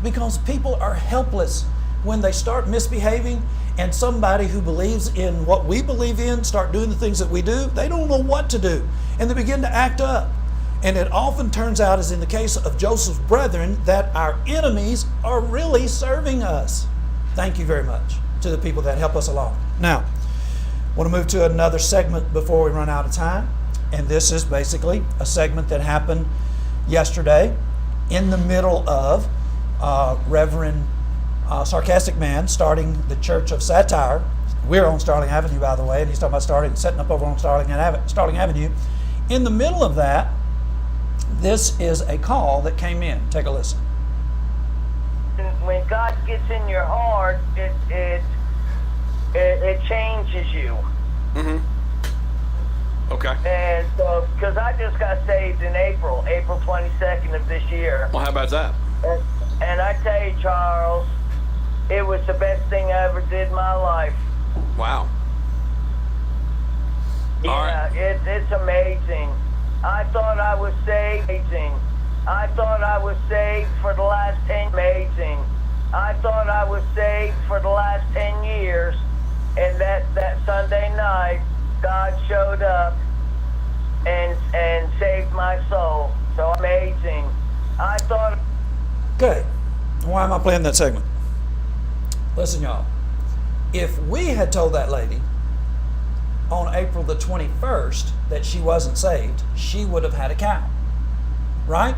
Because people are helpless when they start misbehaving, and somebody who believes in what we believe in start doing the things that we do. They don't know what to do, and they begin to act up. And it often turns out, as in the case of Joseph's brethren, that our enemies are really serving us. Thank you very much to the people that help us along. Now, I want to move to another segment before we run out of time. And this is basically a segment that happened yesterday in the middle of Reverend Sarcastic Man starting the Church of Satire. We're on Starling Avenue, by the way, and he's talking about setting up over on Starling Avenue. In the middle of that, this is a call that came in. Take a listen. When God gets in your heart, it changes you. Mm-hmm. Okay. And so, because I just got saved in April 22nd of this year. Well, how about that? And I tell you, Charles, it was the best thing I ever did in my life. Wow. Yeah, all right. It's amazing. I thought I was saved. Amazing. I thought I was saved for the last 10. Amazing. I thought I was saved for the last 10 years, and that Sunday night, God showed up and saved my soul. So amazing. I thought... Okay, why am I playing that segment? Listen, y'all. If we had told that lady on April the 21st that she wasn't saved, she would have had a cow, right?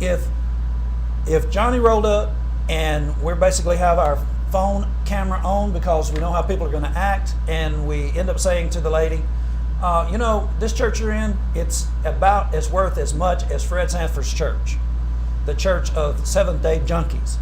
If Johnny rolled up and we basically have our phone camera on because we know how people are going to act, and we end up saying to the lady, you know, this church you're in, it's about as worth as much as Fred Sanford's church, the church of Seventh-day Junkies.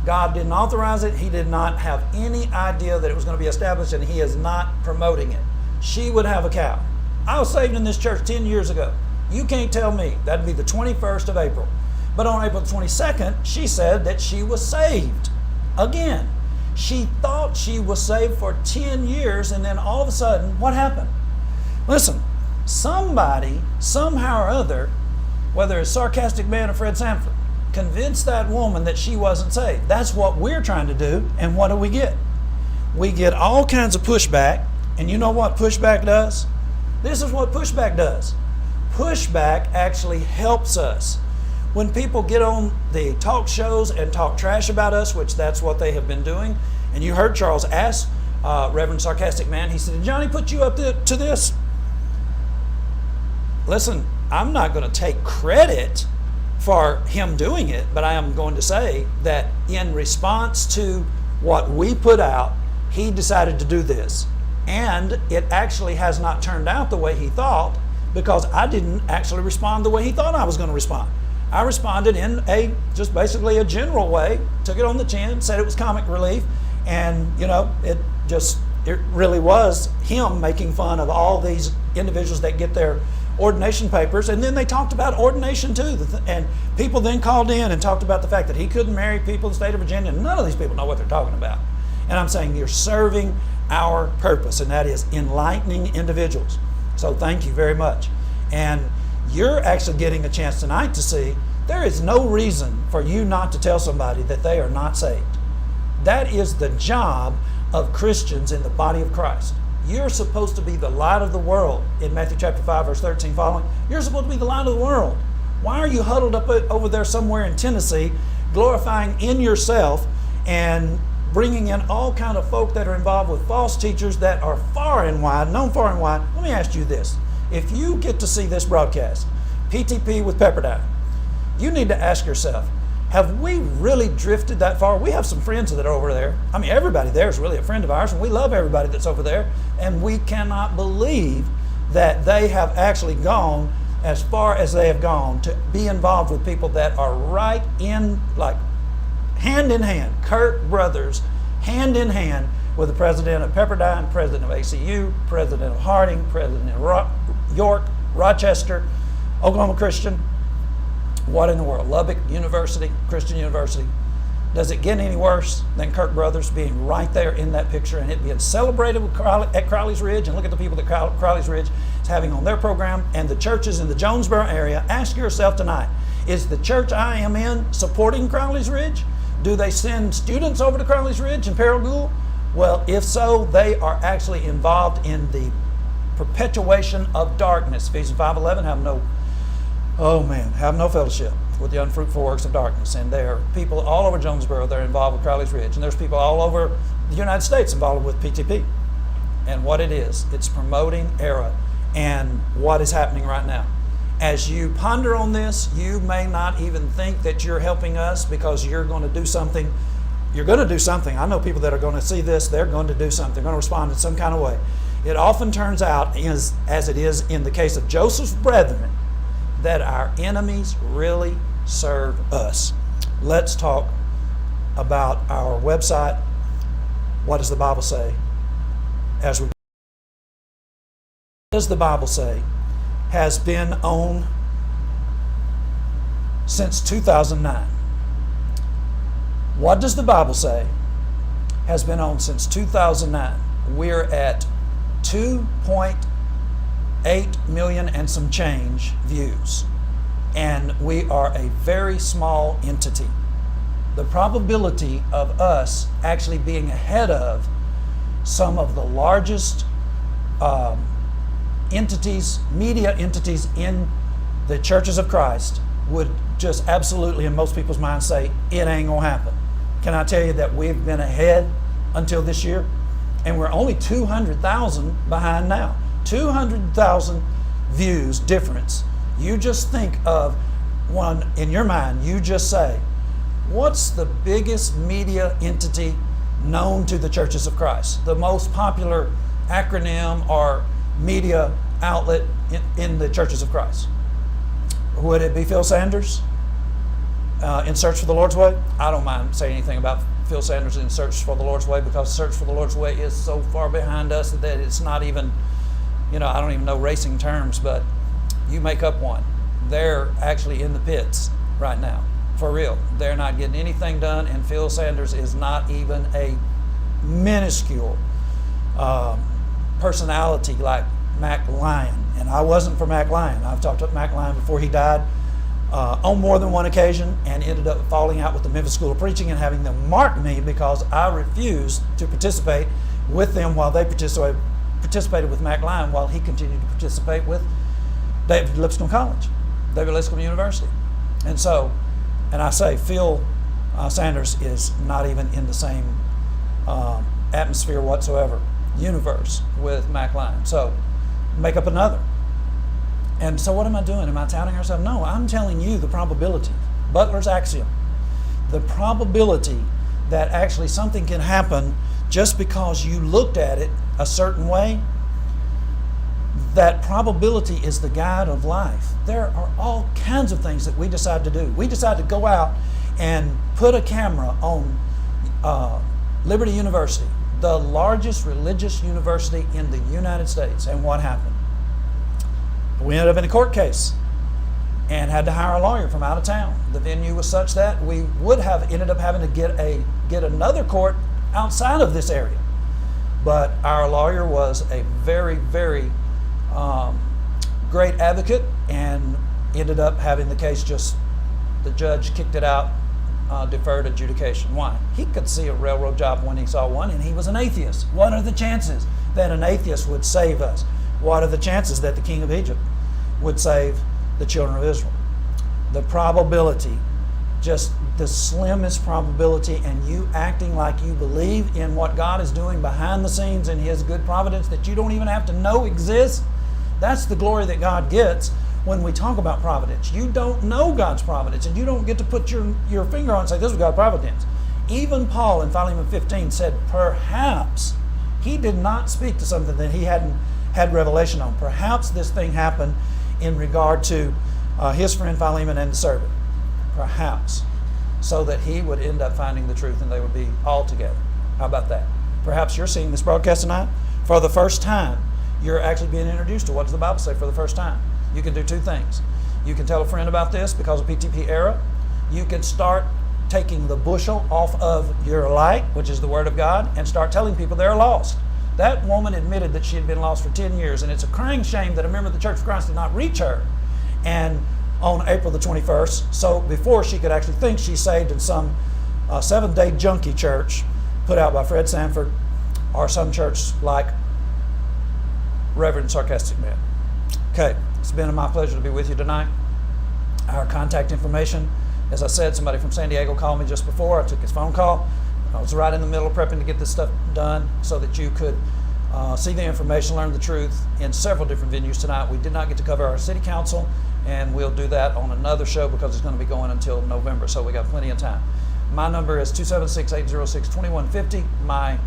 God didn't authorize it. He did not have any idea that it was going to be established, and he is not promoting it. She would have a cow. I was saved in this church 10 years ago. You can't tell me. That'd be the 21st of April. But on April 22nd, she said that she was saved. Again, she thought she was saved for 10 years, and then all of a sudden, what happened? Listen, somebody, somehow or other, whether it's Sarcastic Man or Fred Sanford, convinced that woman that she wasn't saved. That's what we're trying to do, and what do? We get all kinds of pushback, and you know what pushback does? This is what pushback does. Pushback actually helps us. When people get on the talk shows and talk trash about us, which that's what they have been doing, and you heard Charles ask Reverend Sarcastic Man, he said, did Johnny put you up to this? Listen, I'm not going to take credit for him doing it, but I am going to say that in response to what we put out, he decided to do this. And it actually has not turned out the way he thought, because I didn't actually respond the way he thought I was going to respond. I responded in just basically a general way, took it on the chin, said it was comic relief, and you know, it really was him making fun of all these individuals that get their ordination papers, and then they talked about ordination too, and people then called in and talked about the fact that he couldn't marry people in the state of Virginia. None of these people know what they're talking about. And I'm saying you're serving our purpose, and that is enlightening individuals. So thank you very much. And you're actually getting a chance tonight to see there is no reason for you not to tell somebody that they are not saved. That is the job of Christians in the body of Christ. You're supposed to be the light of the world in Matthew chapter 5, verse 13 following. You're supposed to be the light of the world. Why are you huddled up over there somewhere in Tennessee, glorifying in yourself and bringing in all kind of folk that are involved with false teachers that are far and wide, known far and wide? Let me ask you this. If you get to see this broadcast, PTP with Pepperdine, you need to ask yourself, have we really drifted that far? We have some friends that are over there. I mean, everybody there is really a friend of ours, and we love everybody that's over there. And we cannot believe that they have actually gone as far as they have gone to be involved with people that are right in, like, hand in hand. Kirk Brothers, hand in hand with the president of Pepperdine, president of ACU, president of Harding, president of York, Rochester, Oklahoma Christian. What in the world? Lubbock University, Christian University. Does it get any worse than Kirk Brothers being right there in that picture and it being celebrated at Crowley's Ridge? And look at the people that Crowley's Ridge is having on their program, and the churches in the Jonesboro area. Ask yourself tonight, is the church I am in supporting Crowley's Ridge? Do they send students over to Crowley's Ridge and Paragould? Well, if so, they are actually involved in the perpetuation of darkness. Ephesians 5:11, have no fellowship with the unfruitful works of darkness. And there are people all over Jonesboro that are involved with Crowley's Ridge. And there's people all over the United States involved with PTP. And what it is, it's promoting error and what is happening right now. As you ponder on this, you may not even think that you're helping us, because you're going to do something. You're going to do something. I know people that are going to see this, they're going to do something. They're going to respond in some kind of way. It often turns out, as it is in the case of Joseph's brethren, that our enemies really serve us. Let's talk about our website. What does the Bible say? What does the Bible say has been on since 2009? What does the Bible say has been on since 2009? We're at 2.8 million and some change views, and we are a very small entity. the probability of us actually being ahead of some of the largest entities, media entities in the churches of Christ would just absolutely, in most people's minds, say, it ain't gonna happen. Can I tell you that we've been ahead until this year? And we're only 200,000 behind now. 200,000 views difference. You just think of one in your mind, you just say, what's the biggest media entity known to the churches of Christ? The most popular acronym or media outlet in the churches of Christ? Would it be Phil Sanders in Search for the Lord's Way? I don't mind saying anything about Phil Sanders in Search for the Lord's Way, because Search for the Lord's Way is so far behind us that it's not even, I don't even know racing terms, but you make up one. They're actually in the pits right now, for real. They're not getting anything done, and Phil Sanders is not even a minuscule personality like Mac Lyon. And I wasn't for Mac Lyon. I've talked to Mac Lyon before he died on more than one occasion, and ended up falling out with the Memphis School of Preaching and having them mark me because I refused to participate with them while they participated with Mac Lyon, while he continued to participate with David Lipscomb College, David Lipscomb University. And so, and I say Phil Sanders is not even in the same atmosphere whatsoever, universe, with Mac Lyon. So make up another. And so what am I doing? Am I touting ourselves? No, I'm telling you the probability. Butler's axiom. The probability that actually something can happen just because you looked at it a certain way, that probability is the guide of life. There are all kinds of things that we decide to do. We decide to go out and put a camera on Liberty University, the largest religious university in the United States. And what happened? We ended up in a court case and had to hire a lawyer from out of town. The venue was such that we would have ended up having to get another court outside of this area. But our lawyer was a very, very great advocate, and ended up having the case the judge kicked it out, deferred adjudication. Why? He could see a railroad job when he saw one, and he was an atheist. What are the chances that an atheist would save us? What are the chances that the king of Egypt would save the children of Israel? The probability, just the slimmest probability, and you acting like you believe in what God is doing behind the scenes in His good providence that you don't even have to know exists. That's the glory that God gets when we talk about providence. You don't know God's providence, and you don't get to put your finger on and say, this is God's providence. Even Paul in Philemon 15 said, perhaps he did not speak to something that he hadn't had revelation on. Perhaps this thing happened in regard to his friend Philemon and the servant. Perhaps. So that he would end up finding the truth and they would be all together. How about that? Perhaps you're seeing this broadcast tonight for the first time. You're actually being introduced to what does the Bible say for the first time. You can do two things. You can tell a friend about this because of PTP era. You can start taking the bushel off of your light, which is the Word of God, and start telling people they're lost. That woman admitted that she had been lost for 10 years, and it's a crying shame that a member of the Church of Christ did not reach her. And on April the 21st, so before she could actually think she's saved in some seventh-day junkie church put out by Fred Sanford, or some church like Reverend Sarcastic Man. Okay, it's been my pleasure to be with you tonight. Our contact information, as I said, somebody from San Diego called me just before. I took his phone call. I was right in the middle of prepping to get this stuff done so that you could see the information, learn the truth in several different venues tonight. We did not get to cover our city council, and we'll do that on another show because it's going to be going until November, so we got plenty of time. My number is 276-806-2150. My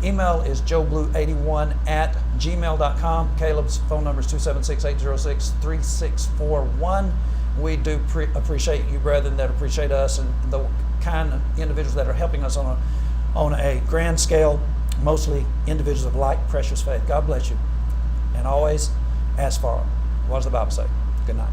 email is joeblue81@gmail.com. Caleb's phone number is 276-806-3641. We do appreciate you, brethren, that appreciate us, and the kind of individuals that are helping us on a grand scale, mostly individuals of like precious faith. God bless you. And always ask for it. What does the Bible say? Good night.